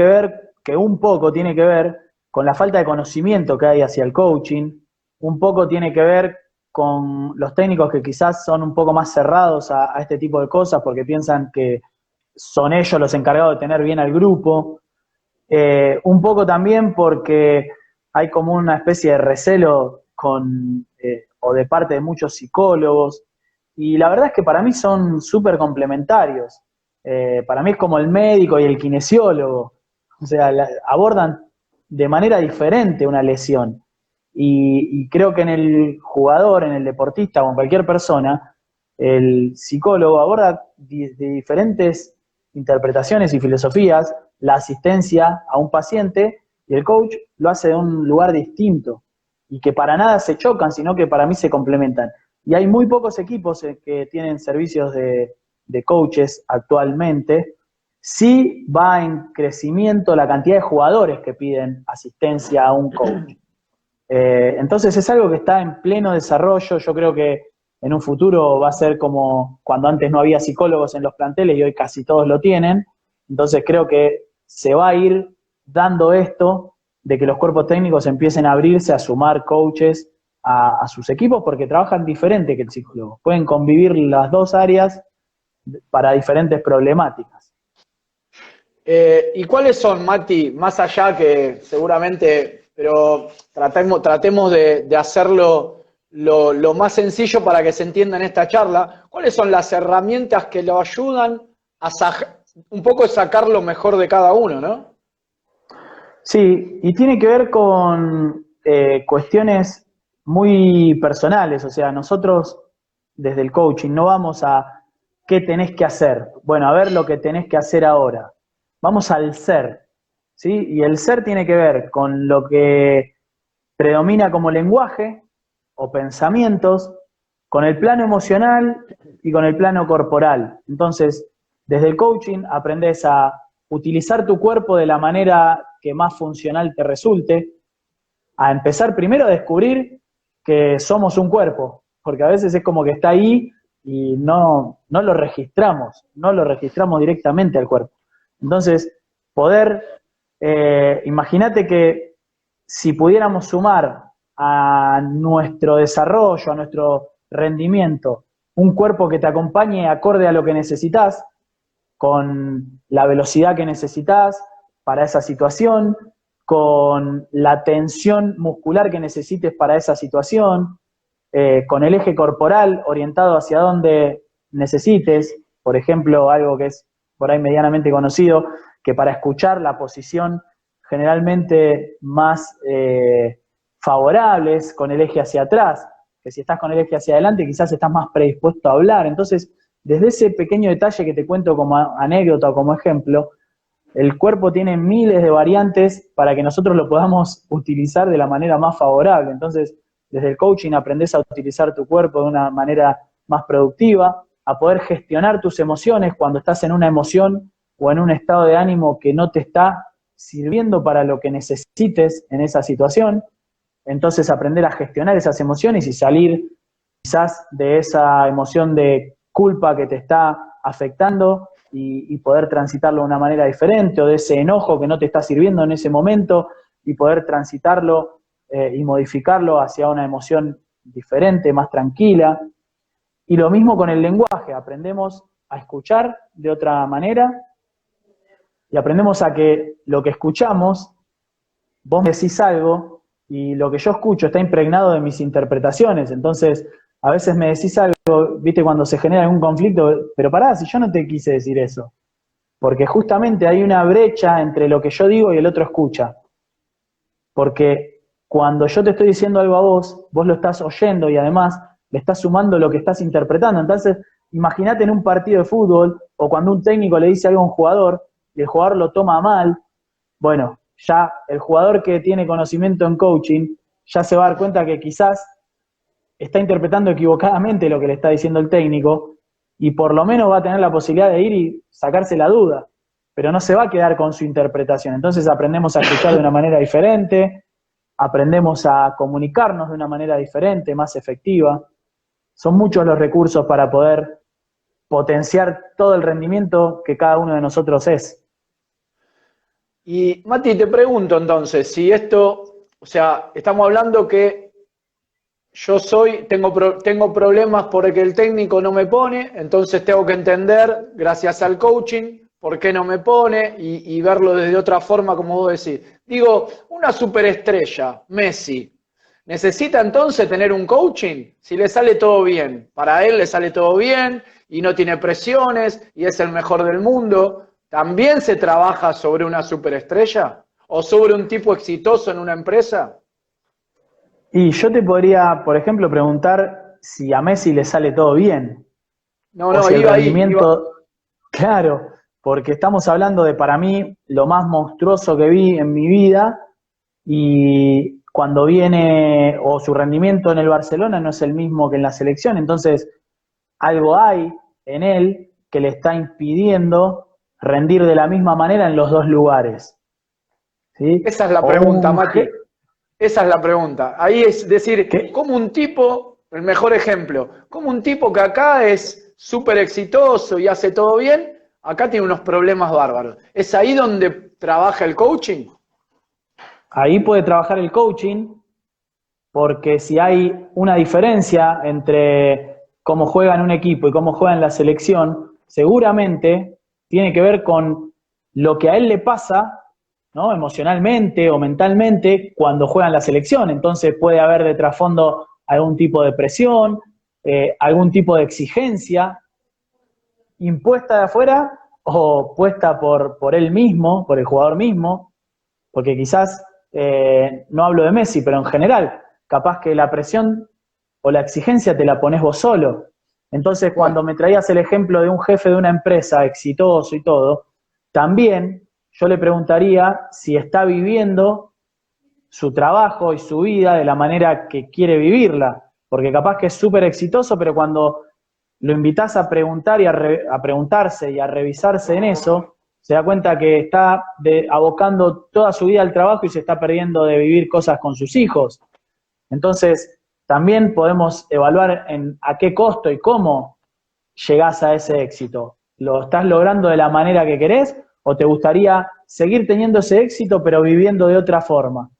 que ver con la falta de conocimiento que hay hacia el coaching, un poco tiene que ver con los técnicos que quizás son un poco más cerrados a este tipo de cosas porque piensan que son ellos los encargados de tener bien al grupo, un poco también porque hay como una especie de recelo o de parte de muchos psicólogos, y la verdad es que para mí son súper complementarios. Para mí es como el médico y el kinesiólogo, o sea, abordan de manera diferente una lesión. Y creo que en el jugador, en el deportista o en cualquier persona, el psicólogo aborda de diferentes interpretaciones y filosofías la asistencia a un paciente, y el coach lo hace de un lugar distinto, y que para nada se chocan, sino que para mí se complementan. Y hay muy pocos equipos que tienen servicios de coaches actualmente. Sí va en crecimiento la cantidad de jugadores que piden asistencia a un coach. Entonces es algo que está en pleno desarrollo. Yo creo que en un futuro va a ser como cuando antes no había psicólogos en los planteles y hoy casi todos lo tienen. Entonces creo que se va a ir dando esto de que los cuerpos técnicos empiecen a abrirse, a sumar coaches a sus equipos, porque trabajan diferente que el psicólogo. Pueden convivir las dos áreas para diferentes problemáticas. ¿Y cuáles son, Mati, más allá que seguramente, pero tratemos de hacerlo lo más sencillo para que se entienda en esta charla, cuáles son las herramientas que lo ayudan a un poco sacar lo mejor de cada uno, ¿no? Sí, y tiene que ver con cuestiones muy personales. O sea, nosotros desde el coaching no vamos a qué tenés que hacer. Bueno, a ver lo que tenés que hacer ahora. Vamos al ser, ¿sí? Y el ser tiene que ver con lo que predomina como lenguaje o pensamientos, con el plano emocional y con el plano corporal. Entonces, desde el coaching aprendes a utilizar tu cuerpo de la manera que más funcional te resulte, a empezar primero a descubrir que somos un cuerpo, porque a veces es como que está ahí y no lo registramos, no lo registramos directamente al cuerpo. Entonces, imagínate que si pudiéramos sumar a nuestro desarrollo, a nuestro rendimiento, un cuerpo que te acompañe acorde a lo que necesitas, con la velocidad que necesitas para esa situación, con la tensión muscular que necesites para esa situación, con el eje corporal orientado hacia donde necesites. Por ejemplo, algo que es por ahí medianamente conocido, que para escuchar la posición generalmente más favorables con el eje hacia atrás, que si estás con el eje hacia adelante quizás estás más predispuesto a hablar. Entonces, desde ese pequeño detalle que te cuento como anécdota o como ejemplo, el cuerpo tiene miles de variantes para que nosotros lo podamos utilizar de la manera más favorable. Entonces, desde el coaching aprendés a utilizar tu cuerpo de una manera más productiva, a poder gestionar tus emociones cuando estás en una emoción o en un estado de ánimo que no te está sirviendo para lo que necesites en esa situación. Entonces, aprender a gestionar esas emociones y salir quizás de esa emoción de culpa que te está afectando y poder transitarlo de una manera diferente, o de ese enojo que no te está sirviendo en ese momento y poder transitarlo y modificarlo hacia una emoción diferente, más tranquila. Y lo mismo con el lenguaje, aprendemos a escuchar de otra manera y aprendemos a que lo que escuchamos, vos me decís algo y lo que yo escucho está impregnado de mis interpretaciones. Entonces, a veces me decís algo, viste, cuando se genera algún conflicto, pero pará, si yo no te quise decir eso. Porque justamente hay una brecha entre lo que yo digo y el otro escucha. Porque cuando yo te estoy diciendo algo a vos, vos lo estás oyendo y además le estás sumando lo que estás interpretando. Entonces, imagínate en un partido de fútbol o cuando un técnico le dice algo a un jugador y el jugador lo toma mal, bueno, ya el jugador que tiene conocimiento en coaching ya se va a dar cuenta que quizás está interpretando equivocadamente lo que le está diciendo el técnico y por lo menos va a tener la posibilidad de ir y sacarse la duda, pero no se va a quedar con su interpretación. Entonces aprendemos a escuchar de una manera diferente, aprendemos a comunicarnos de una manera diferente, más efectiva. Son muchos los recursos para poder potenciar todo el rendimiento que cada uno de nosotros es. Y Mati, te pregunto entonces, si esto, o sea, estamos hablando que yo tengo problemas porque el técnico no me pone, entonces tengo que entender, gracias al coaching, por qué no me pone y verlo desde otra forma, como vos decís. Digo, una superestrella, Messi, ¿Necesita entonces tener un coaching? Si le sale todo bien, para él le sale todo bien y no tiene presiones y es el mejor del mundo, ¿también se trabaja sobre una superestrella? ¿O sobre un tipo exitoso en una empresa? Y yo te podría, por ejemplo, preguntar si a Messi le sale todo bien, No, o no, si el iba ahí, iba. rendimiento, claro, porque estamos hablando de, para mí, lo más monstruoso que vi en mi vida, y cuando viene, o su rendimiento en el Barcelona no es el mismo que en la selección, entonces algo hay en él que le está impidiendo rendir de la misma manera en los dos lugares, ¿sí? Esa es la O pregunta, un Mati. Esa es la pregunta. Ahí es decir, que como un tipo, el mejor ejemplo, como un tipo que acá es súper exitoso y hace todo bien, acá tiene unos problemas bárbaros. ¿Es ahí donde trabaja el coaching? ahí puede trabajar el coaching, porque si hay una diferencia entre cómo juega en un equipo y cómo juega en la selección, seguramente tiene que ver con lo que a él le pasa, ¿no? Emocionalmente o mentalmente cuando juega en la selección. Entonces puede haber de trasfondo algún tipo de presión, algún tipo de exigencia impuesta de afuera o puesta por él mismo, por el jugador mismo, porque quizás, no hablo de Messi, pero en general, capaz que la presión o la exigencia te la pones vos solo. Entonces, Bueno, cuando me traías el ejemplo de un jefe de una empresa exitoso y todo, también yo le preguntaría si está viviendo su trabajo y su vida de la manera que quiere vivirla, porque capaz que es súper exitoso, pero cuando lo invitas a preguntar y a preguntarse y a revisarse en eso, se da cuenta que está abocando toda su vida al trabajo y se está perdiendo de vivir cosas con sus hijos. Entonces, también podemos evaluar en a qué costo y cómo llegás a ese éxito. ¿Lo estás logrando de la manera que querés o te gustaría seguir teniendo ese éxito pero viviendo de otra forma?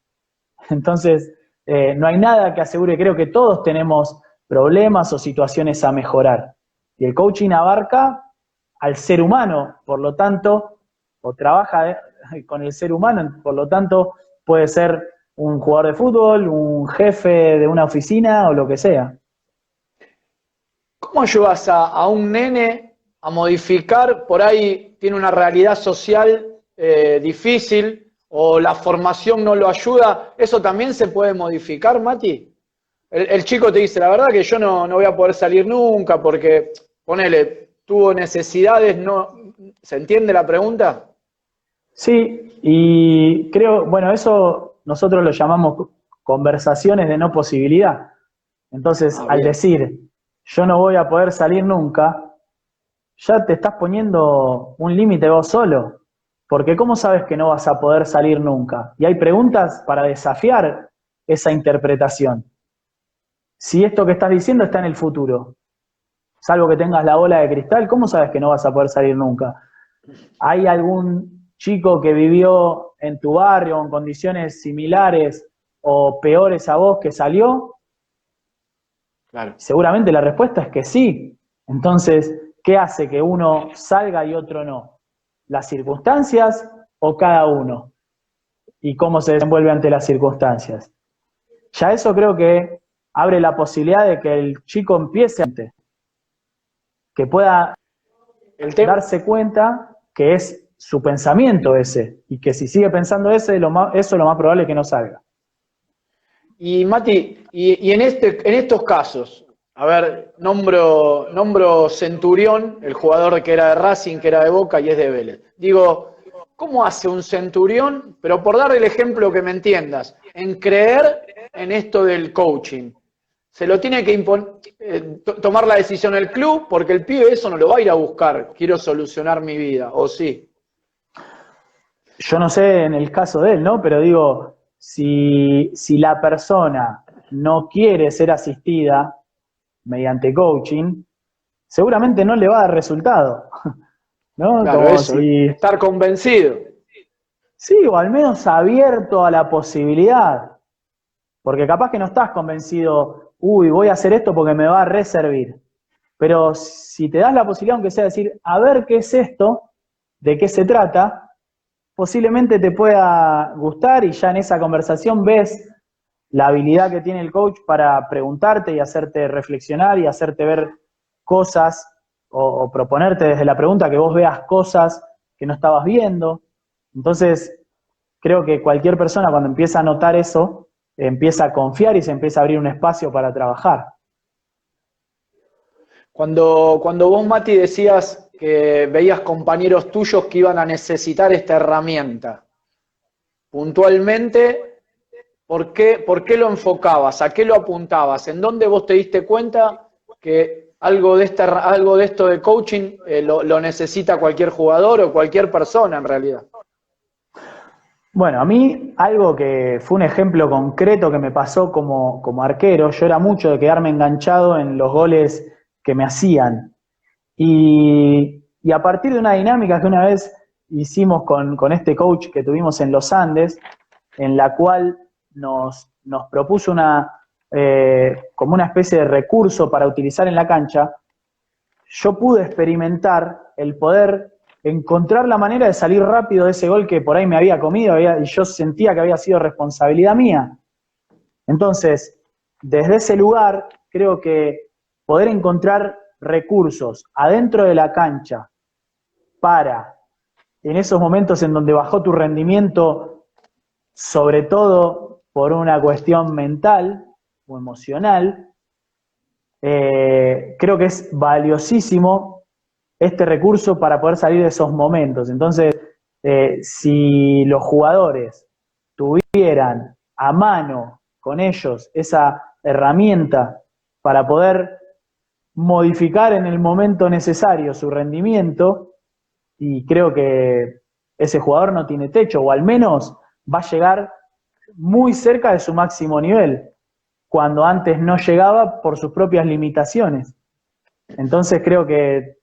Entonces, no hay nada que asegure, creo que todos tenemos problemas o situaciones a mejorar. Y el coaching abarca al ser humano, por lo tanto, o trabaja con el ser humano, por lo tanto, puede ser un jugador de fútbol, un jefe de una oficina o lo que sea. ¿cómo ayudas a un nene a modificar? Por ahí tiene una realidad social difícil o la formación no lo ayuda. ¿Eso también se puede modificar, Mati? El chico te dice, la verdad que yo no voy a poder salir nunca porque, ponele, tuvo necesidades, no, ¿se entiende la pregunta? Sí, y creo, bueno, eso nosotros lo llamamos conversaciones de no posibilidad. Entonces, Ah, al bien. decir, yo no voy a poder salir nunca, ya te estás poniendo un límite vos solo, porque ¿cómo sabes que no vas a poder salir nunca? Y hay preguntas para desafiar esa interpretación. Si esto que estás diciendo está en el futuro, salvo que tengas la bola de cristal, ¿cómo sabes que no vas a poder salir nunca? ¿Hay algún chico que vivió en tu barrio en condiciones similares o peores a vos que salió? Claro. Seguramente la respuesta es que sí. Entonces, ¿qué hace que uno salga y otro no? ¿Las circunstancias o cada uno? ¿Y cómo se desenvuelve ante las circunstancias? Ya eso creo que abre la posibilidad de que el chico empiece antes, que pueda El tema. darse cuenta que es su pensamiento ese, y que si sigue pensando ese, eso lo más probable es que no salga. Y Mati, y en estos casos, a ver, nombro Centurión, el jugador que era de Racing, que era de Boca y es de Vélez. Digo, ¿cómo hace un Centurión? Pero por dar el ejemplo que me entiendas, en creer en esto del coaching. Se lo tiene que tomar la decisión el club, porque el pibe eso no lo va a ir a buscar. Quiero solucionar mi vida, ¿o sí? Yo no sé en el caso de él, ¿no? Pero digo, si la persona no quiere ser asistida mediante coaching, seguramente no le va a dar resultado, ¿no? Claro, Como eso, si, estar convencido. sí, o al menos abierto a la posibilidad, porque capaz que no estás convencido, uy, voy a hacer esto porque me va a reservir. Pero si te das la posibilidad, aunque sea decir, a ver qué es esto, de qué se trata, posiblemente te pueda gustar y ya en esa conversación ves la habilidad que tiene el coach para preguntarte y hacerte reflexionar y hacerte ver cosas o proponerte desde la pregunta que vos veas cosas que no estabas viendo. Entonces, creo que cualquier persona cuando empieza a notar eso, empieza a confiar y se empieza a abrir un espacio para trabajar. Cuando vos, Mati, decías que veías compañeros tuyos que iban a necesitar esta herramienta, puntualmente, ¿por qué lo enfocabas? ¿A qué lo apuntabas? ¿En dónde vos te diste cuenta que algo de esto de coaching lo necesita cualquier jugador o cualquier persona en realidad? Bueno, a mí algo que fue un ejemplo concreto que me pasó como arquero, yo era mucho de quedarme enganchado en los goles que me hacían. Y a partir de una dinámica que una vez hicimos con este coach que tuvimos en los Andes, en la cual nos propuso como una especie de recurso para utilizar en la cancha, yo pude experimentar el poder encontrar la manera de salir rápido de ese gol que por ahí me había comido y yo sentía que había sido responsabilidad mía. Entonces, desde ese lugar, creo que poder encontrar recursos adentro de la cancha para, en esos momentos en donde bajó tu rendimiento, sobre todo por una cuestión mental o emocional, creo que es valiosísimo este recurso para poder salir de esos momentos. Entonces, si los jugadores tuvieran a mano con ellos esa herramienta para poder modificar en el momento necesario su rendimiento, y creo que ese jugador no tiene techo, o al menos va a llegar muy cerca de su máximo nivel, cuando antes no llegaba por sus propias limitaciones. Entonces creo que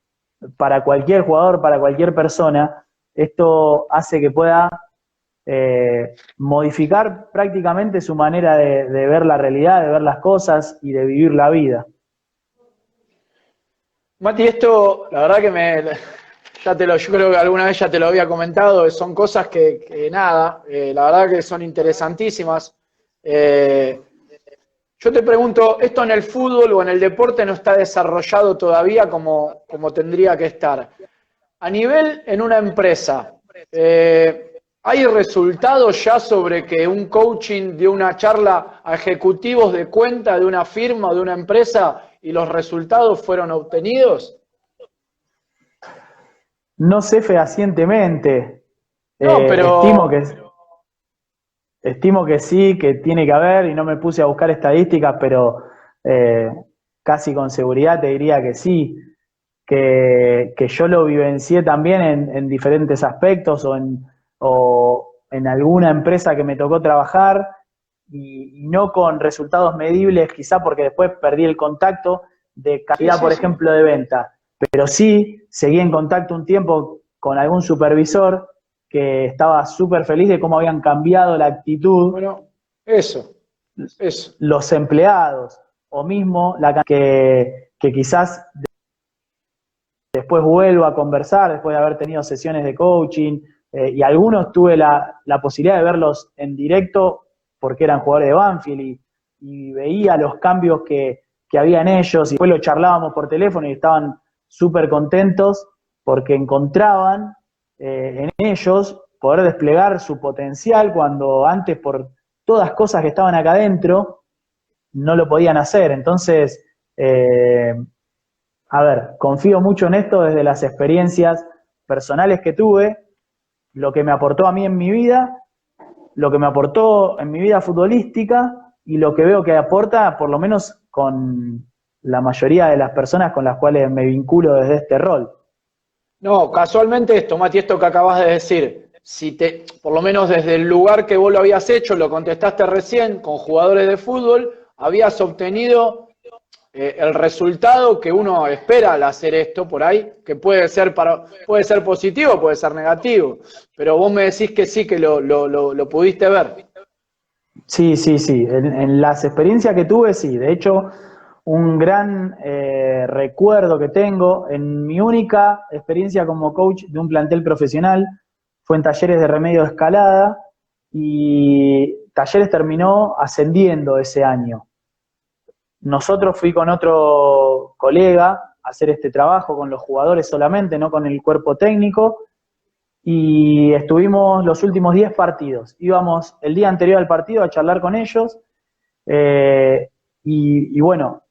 para cualquier jugador, para cualquier persona, esto hace que pueda modificar prácticamente su manera de ver la realidad, de ver las cosas y de vivir la vida. Mati, esto, la verdad que yo creo que alguna vez ya te lo había comentado, son cosas que nada, la verdad que son interesantísimas. Yo te pregunto, ¿esto en el fútbol o en el deporte no está desarrollado todavía como tendría que estar? A nivel en una empresa, ¿hay resultados ya sobre que un coaching dio una charla a ejecutivos de cuenta de una firma o de una empresa y los resultados fueron obtenidos? No sé fehacientemente. No, pero... Estimo que sí, que tiene que haber, y no me puse a buscar estadísticas, pero casi con seguridad te diría que sí, que yo lo vivencié también en diferentes aspectos o en alguna empresa que me tocó trabajar, y no con resultados medibles, quizá porque después perdí el contacto de calidad, por ejemplo, de venta, pero sí seguí en contacto un tiempo con algún supervisor que estaba súper feliz de cómo habían cambiado la actitud. Bueno, eso. Los empleados, o mismo que quizás después vuelvo a conversar, después de haber tenido sesiones de coaching, y algunos tuve la posibilidad de verlos en directo porque eran jugadores de Banfield y veía los cambios que había en ellos, y después lo charlábamos por teléfono y estaban súper contentos porque encontraban en ellos poder desplegar su potencial cuando antes, por todas cosas que estaban acá adentro, no lo podían hacer. Entonces, a ver, confío mucho en esto desde las experiencias personales que tuve, lo que me aportó a mí en mi vida, lo que me aportó en mi vida futbolística y lo que veo que aporta, por lo menos con la mayoría de las personas con las cuales me vinculo desde este rol. No, casualmente esto, Mati, esto que acabas de decir, por lo menos desde el lugar que vos lo habías hecho, lo contestaste recién, con jugadores de fútbol, habías obtenido el resultado que uno espera al hacer esto por ahí, que puede ser positivo, puede ser negativo, pero vos me decís que sí, que lo pudiste ver. Sí. En las experiencias que tuve, sí. De hecho, un gran recuerdo que tengo en mi única experiencia como coach de un plantel profesional fue en Talleres de Remedio de Escalada, y Talleres terminó ascendiendo ese año. Nosotros fui con otro colega a hacer este trabajo con los jugadores solamente, no con el cuerpo técnico, y estuvimos los últimos 10 partidos. Íbamos el día anterior al partido a charlar con ellos, y bueno,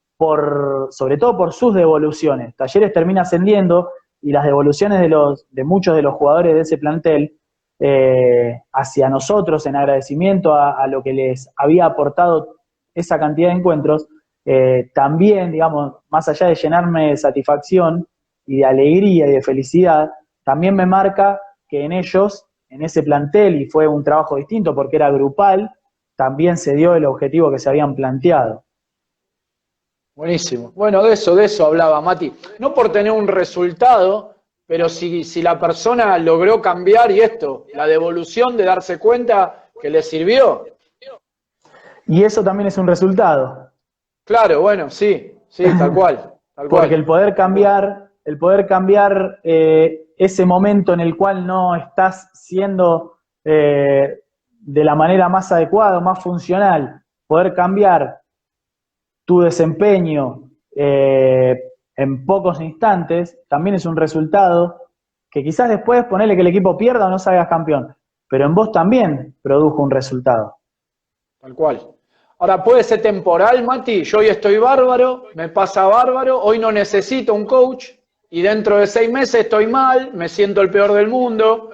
sobre todo por sus devoluciones. Talleres termina ascendiendo y las devoluciones de muchos de los jugadores de ese plantel hacia nosotros en agradecimiento a lo que les había aportado esa cantidad de encuentros, también, digamos, más allá de llenarme de satisfacción y de alegría y de felicidad, también me marca que en ellos, en ese plantel, y fue un trabajo distinto porque era grupal, también se dio el objetivo que se habían planteado. Buenísimo. Bueno, de eso hablaba Mati. No por tener un resultado, pero si la persona logró cambiar y esto, la devolución de darse cuenta que le sirvió. Y eso también es un resultado. Claro, bueno, sí, tal cual. Porque el poder cambiar ese momento en el cual no estás siendo de la manera más adecuada, más funcional, poder cambiar tu desempeño en pocos instantes, también es un resultado que quizás después ponerle que el equipo pierda o no salgas campeón, pero en vos también produjo un resultado. Tal cual. Ahora, puede ser temporal, Mati, yo hoy estoy bárbaro, me pasa bárbaro, hoy no necesito un coach y dentro de 6 meses estoy mal, me siento el peor del mundo,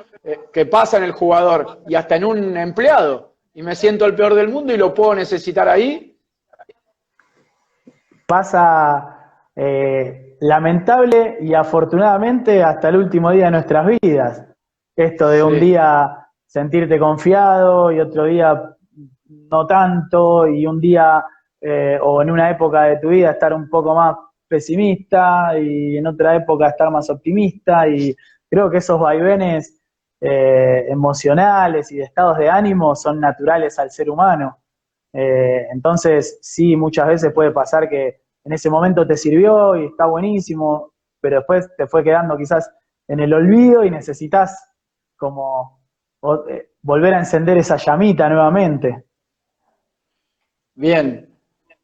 que pasa en el jugador y hasta en un empleado, y me siento el peor del mundo y lo puedo necesitar ahí. Pasa lamentable y afortunadamente hasta el último día de nuestras vidas. Esto de un día sentirte confiado y otro día no tanto, y un día o en una época de tu vida estar un poco más pesimista y en otra época estar más optimista, y creo que esos vaivenes emocionales y de estados de ánimo son naturales al ser humano. Entonces sí, muchas veces puede pasar que en ese momento te sirvió y está buenísimo, pero después te fue quedando quizás en el olvido y necesitas como volver a encender esa llamita nuevamente. Bien,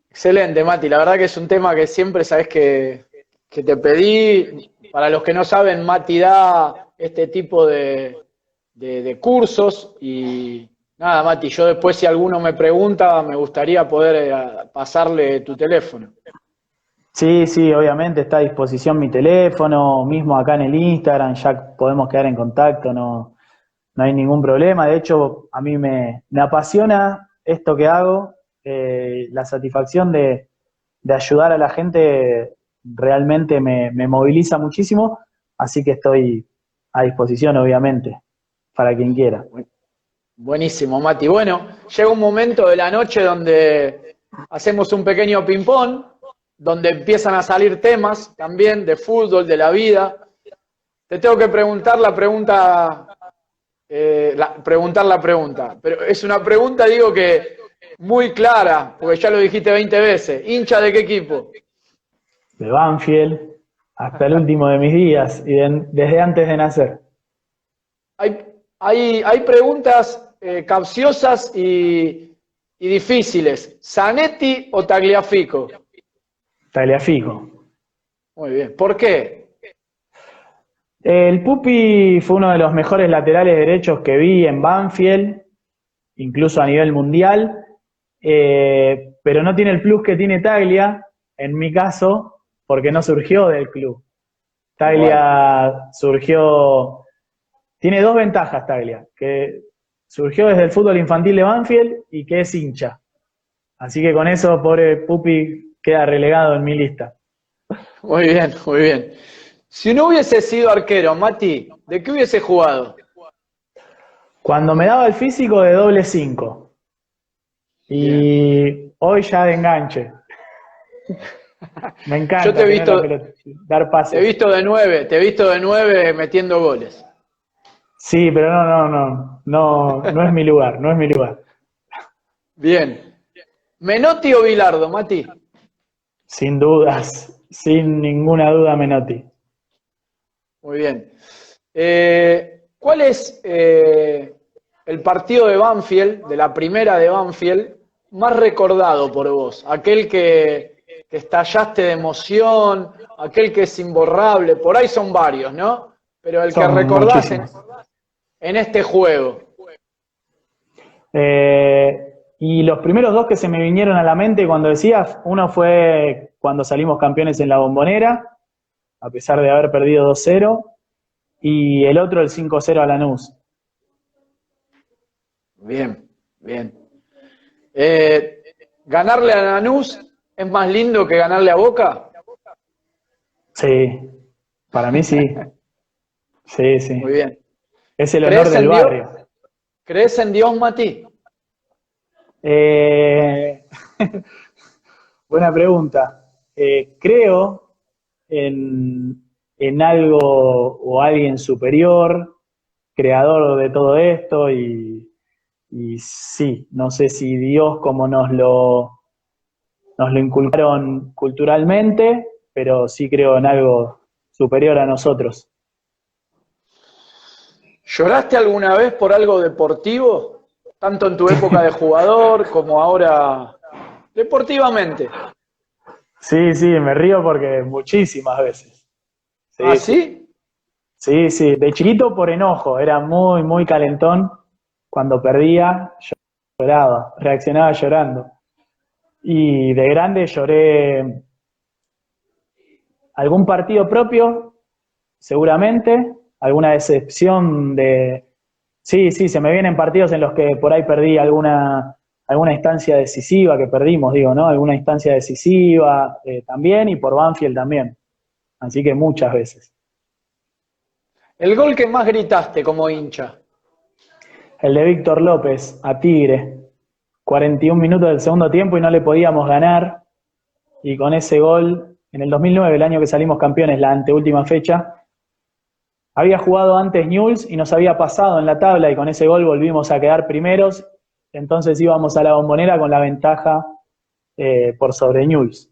excelente, Mati. La verdad que es un tema que siempre sabes que te pedí. Para los que no saben, Mati da este tipo de cursos y nada, Mati, yo después si alguno me pregunta, me gustaría poder pasarle tu teléfono. Sí, obviamente está a disposición mi teléfono, mismo acá en el Instagram, ya podemos quedar en contacto, no hay ningún problema. De hecho, a mí me apasiona esto que hago, la satisfacción de ayudar a la gente realmente me moviliza muchísimo, así que estoy a disposición, obviamente, para quien quiera. Buenísimo, Mati. Bueno, llega un momento de la noche donde hacemos un pequeño ping-pong, donde empiezan a salir temas también de fútbol, de la vida. Te tengo que preguntar la pregunta, pero es una pregunta, digo que muy clara, porque ya lo dijiste 20 veces. ¿Hincha de qué equipo? De Banfield hasta el último de mis días y desde antes de nacer. Hay preguntas capciosas y difíciles. ¿Zanetti o Tagliafico? Tagliafico. Muy bien. ¿Por qué? El Pupi fue uno de los mejores laterales derechos que vi en Banfield, incluso a nivel mundial, pero no tiene el plus que tiene Taglia, en mi caso, porque no surgió del club. Taglia surgió... Tiene 2 ventajas Taglia, que surgió desde el fútbol infantil de Banfield y que es hincha. Así que con eso, pobre Pupi, queda relegado en mi lista. Muy bien, muy bien. Si no hubiese sido arquero, Mati, ¿de qué hubiese jugado? Cuando me daba el físico de doble 5. Y bien. Hoy ya de enganche. Me encanta. Yo te he visto, dar pases. Te he visto de 9 metiendo goles. Sí, pero no es mi lugar, no es mi lugar. Bien. ¿Menotti o Bilardo, Mati? Sin dudas, sin ninguna duda Menotti. Muy bien. ¿Cuál es el partido de Banfield, de la primera de Banfield, más recordado por vos? Aquel que estallaste de emoción, aquel que es imborrable, por ahí son varios, ¿no? Pero el que Son recordás muchísimos. en este juego. Y los primeros dos que se me vinieron a la mente cuando decías, uno fue cuando salimos campeones en la Bombonera, a pesar de haber perdido 2-0, y el otro el 5-0 a Lanús. Bien, bien. ¿Ganarle a Lanús es más lindo que ganarle a Boca? Sí, para mí sí. Sí, sí. Muy bien. Es el honor del barrio. ¿Crees en Dios, Mati? Buena pregunta. Creo en algo o alguien superior, creador de todo esto, y sí, no sé si Dios como nos lo inculcaron culturalmente, pero sí creo en algo superior a nosotros. ¿Lloraste alguna vez por algo deportivo? Tanto en tu época de jugador como ahora deportivamente. Sí, sí, me río porque muchísimas veces. ¿Ah, Sí, sí. sí? Sí, sí, de chiquito por enojo, era muy, muy calentón. Cuando perdía, lloraba, reaccionaba llorando. Y de grande lloré algún partido propio, seguramente, alguna decepción de... Sí, sí, se me vienen partidos en los que por ahí perdí alguna instancia decisiva que perdimos, digo, ¿no? Alguna instancia decisiva también, y por Banfield también. Así que muchas veces. El gol que más gritaste como hincha. El de Víctor López a Tigre, 41 minutos del segundo tiempo y no le podíamos ganar, y con ese gol, en el 2009, el año que salimos campeones, la anteúltima fecha, había jugado antes Newell's y nos había pasado en la tabla, y con ese gol volvimos a quedar primeros, entonces íbamos a la Bombonera con la ventaja por sobre Newell's.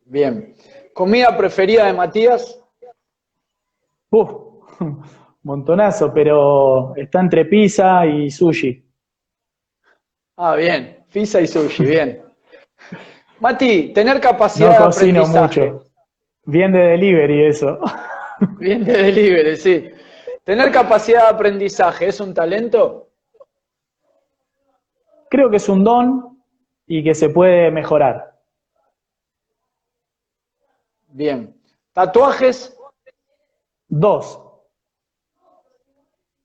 Bien. ¿Comida preferida de Matías? Uf, montonazo, pero está entre pizza y sushi. Ah, bien. Pizza y sushi, bien. Mati, tener No capacidad de cocino aprendizaje. mucho, bien de delivery eso. Bien de delivery, sí. Tener capacidad de aprendizaje, ¿es un talento? Creo que es un don y que se puede mejorar. Bien. ¿Tatuajes? Dos,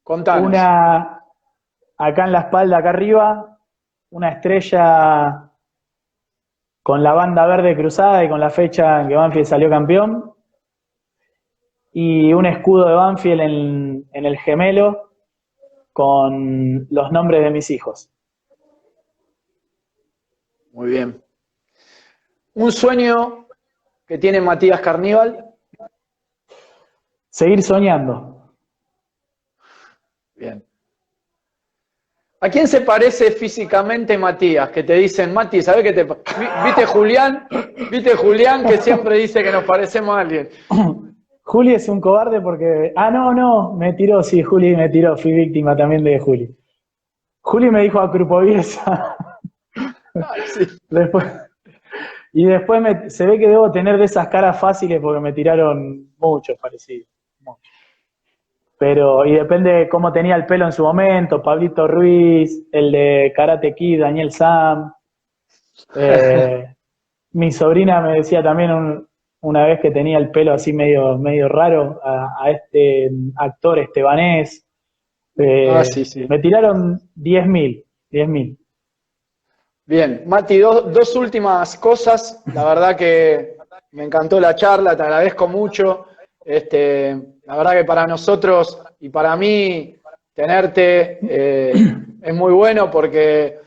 Contanos. una acá en la espalda, acá arriba, una estrella con la banda verde cruzada y con la fecha en que Banfield salió campeón, y un escudo de Banfield en el gemelo con los nombres de mis hijos. Muy bien. ¿Un sueño que tiene Matías Carníbal? Seguir soñando. Bien. ¿A quién se parece físicamente Matías? Que te dicen, Mati, ¿sabés qué te... ¿Viste Julián? ¿Viste Julián que siempre dice que nos parecemos a alguien? Juli es un cobarde porque... Ah, no, me tiró, sí, Juli me tiró, fui víctima también de Juli. Juli me dijo a Krupoviesa. Ay, sí. Y después se ve que debo tener de esas caras fáciles porque me tiraron muchos parecidos. Muchos. Pero, y depende de cómo tenía el pelo en su momento, Pablito Ruiz, el de Karate Kid, Daniel Sam. Mi sobrina me decía también una vez que tenía el pelo así medio raro a este actor estebanés. Sí, sí. Me tiraron 10.000. Bien, Mati, dos últimas cosas. La verdad que me encantó la charla, te agradezco mucho. La verdad que para nosotros y para mí tenerte es muy bueno porque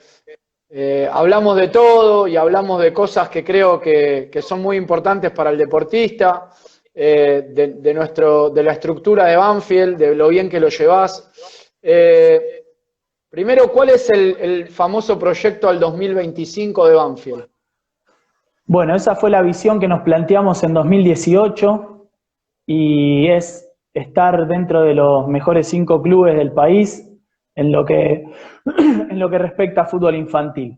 hablamos de todo y hablamos de cosas que creo que son muy importantes para el deportista, de la estructura de Banfield, de lo bien que lo llevás. Primero, ¿cuál es el famoso proyecto al 2025 de Banfield? Bueno, esa fue la visión que nos planteamos en 2018 y es estar dentro de los mejores 5 clubes del país en lo que, en lo que respecta a fútbol infantil.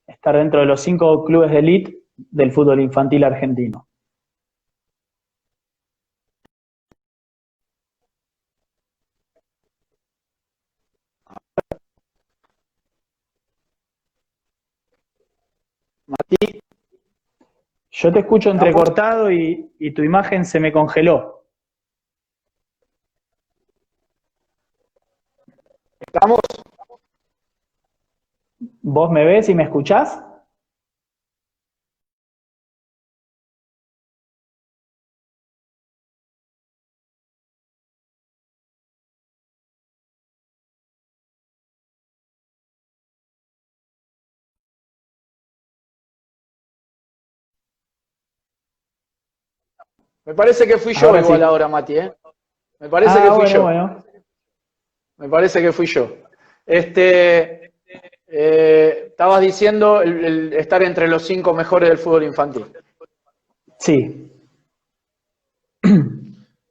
Estar dentro de los 5 clubes de elite del fútbol infantil argentino. Mati, Yo te escucho ¿estamos? entrecortado y tu imagen se me congeló. ¿Estamos? ¿Vos me ves y me escuchás? Me parece que fui yo Ahora igual sí. ahora, Mati, ¿eh? Me parece que fui Bueno, yo. bueno. Me parece que fui yo. Estabas diciendo estar entre los 5 mejores del fútbol infantil. Sí.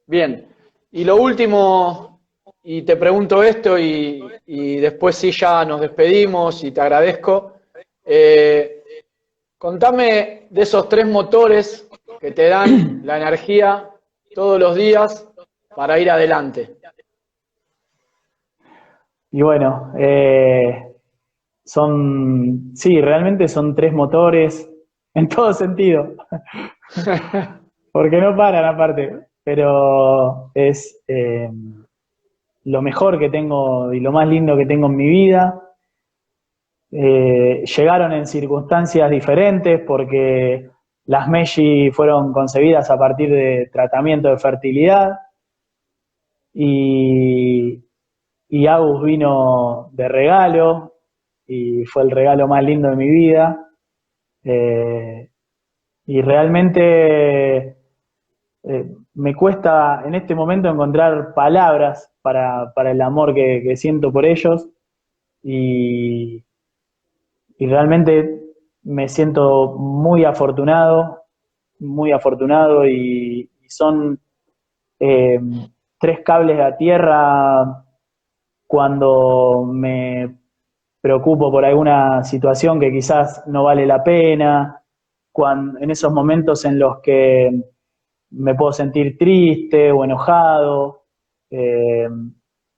Bien. Y lo último, y te pregunto esto y después sí ya nos despedimos y te agradezco. Contame de esos 3 motores que te dan la energía todos los días para ir adelante. Y bueno, sí, realmente son 3 motores en todo sentido, porque no paran aparte, pero es lo mejor que tengo y lo más lindo que tengo en mi vida. Llegaron en circunstancias diferentes porque las Meshi fueron concebidas a partir de tratamiento de fertilidad y, y Agus vino de regalo y fue el regalo más lindo de mi vida. Eh, y realmente me cuesta en este momento encontrar palabras para el amor que siento por ellos y, y realmente me siento muy afortunado y son eh, 3 cables a tierra cuando me preocupo por alguna situación que quizás no vale la pena, en esos momentos en los que me puedo sentir triste o enojado, eh,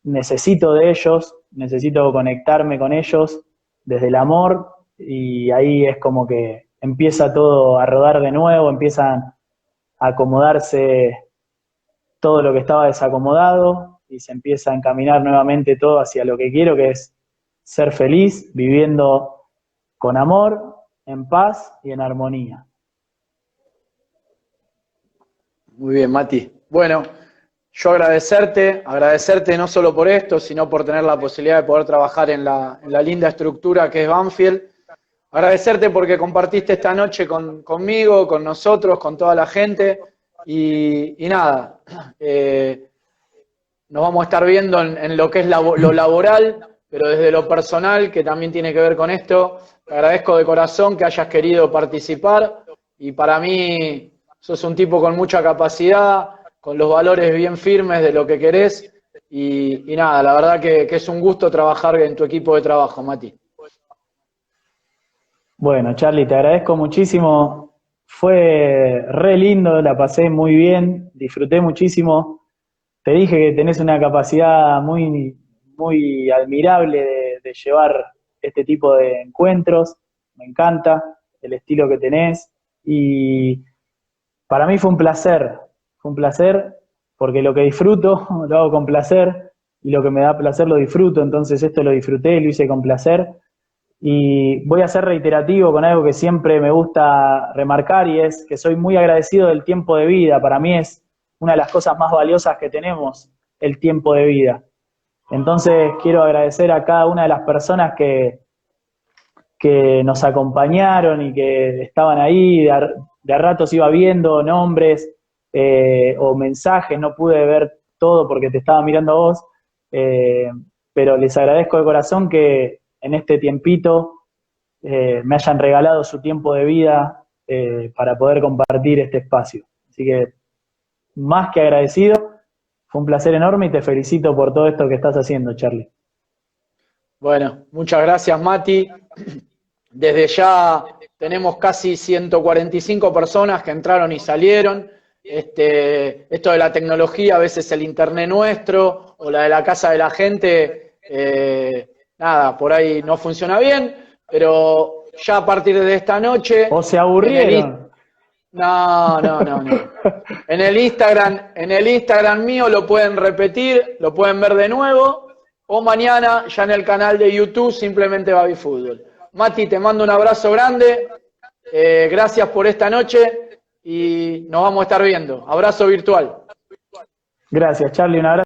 necesito de ellos, necesito conectarme con ellos desde el amor y ahí es como que empieza todo a rodar de nuevo, empiezan a acomodarse todo lo que estaba desacomodado y se empieza a encaminar nuevamente todo hacia lo que quiero, que es ser feliz, viviendo con amor, en paz y en armonía. Muy bien, Mati. Bueno, yo agradecerte no solo por esto, sino por tener la posibilidad de poder trabajar en la linda estructura que es Banfield. Agradecerte porque compartiste esta noche conmigo, con nosotros, con toda la gente. Y nada, nos vamos a estar viendo en lo que es lo laboral, pero desde lo personal, que también tiene que ver con esto. Te agradezco de corazón que hayas querido participar y para mí sos un tipo con mucha capacidad, con los valores bien firmes de lo que querés y nada, la verdad que es un gusto trabajar en tu equipo de trabajo, Mati. Bueno, Charlie, te agradezco muchísimo. Fue re lindo, la pasé muy bien, disfruté muchísimo. Te dije que tenés una capacidad muy admirable de llevar este tipo de encuentros. Me encanta el estilo que tenés. Y para mí fue un placer porque lo que disfruto lo hago con placer y lo que me da placer lo disfruto. Entonces esto lo disfruté, lo hice con placer. Y voy a ser reiterativo con algo que siempre me gusta remarcar y es que soy muy agradecido del tiempo de vida. Para mí es una de las cosas más valiosas que tenemos, el tiempo de vida. Entonces quiero agradecer a cada una de las personas que nos acompañaron y que estaban ahí, de a ratos iba viendo nombres o mensajes, no pude ver todo porque te estaba mirando a vos, eh, pero les agradezco de corazón que en este tiempito me hayan regalado su tiempo de vida para poder compartir este espacio. Así que más que agradecido. Fue un placer enorme y te felicito por todo esto que estás haciendo, Charlie. Bueno, muchas gracias, Mati. Desde ya tenemos casi 145 personas que entraron y salieron. Esto de la tecnología, a veces el internet nuestro o la de la casa de la gente, nada, por ahí no funciona bien, pero ya a partir de esta noche... ¿O se aburrieron? No. En el Instagram mío lo pueden repetir, lo pueden ver de nuevo, o mañana ya en el canal de YouTube, simplemente Baby Fútbol. Mati, te mando un abrazo grande, gracias por esta noche y nos vamos a estar viendo. Abrazo virtual. Gracias, Charlie, un abrazo.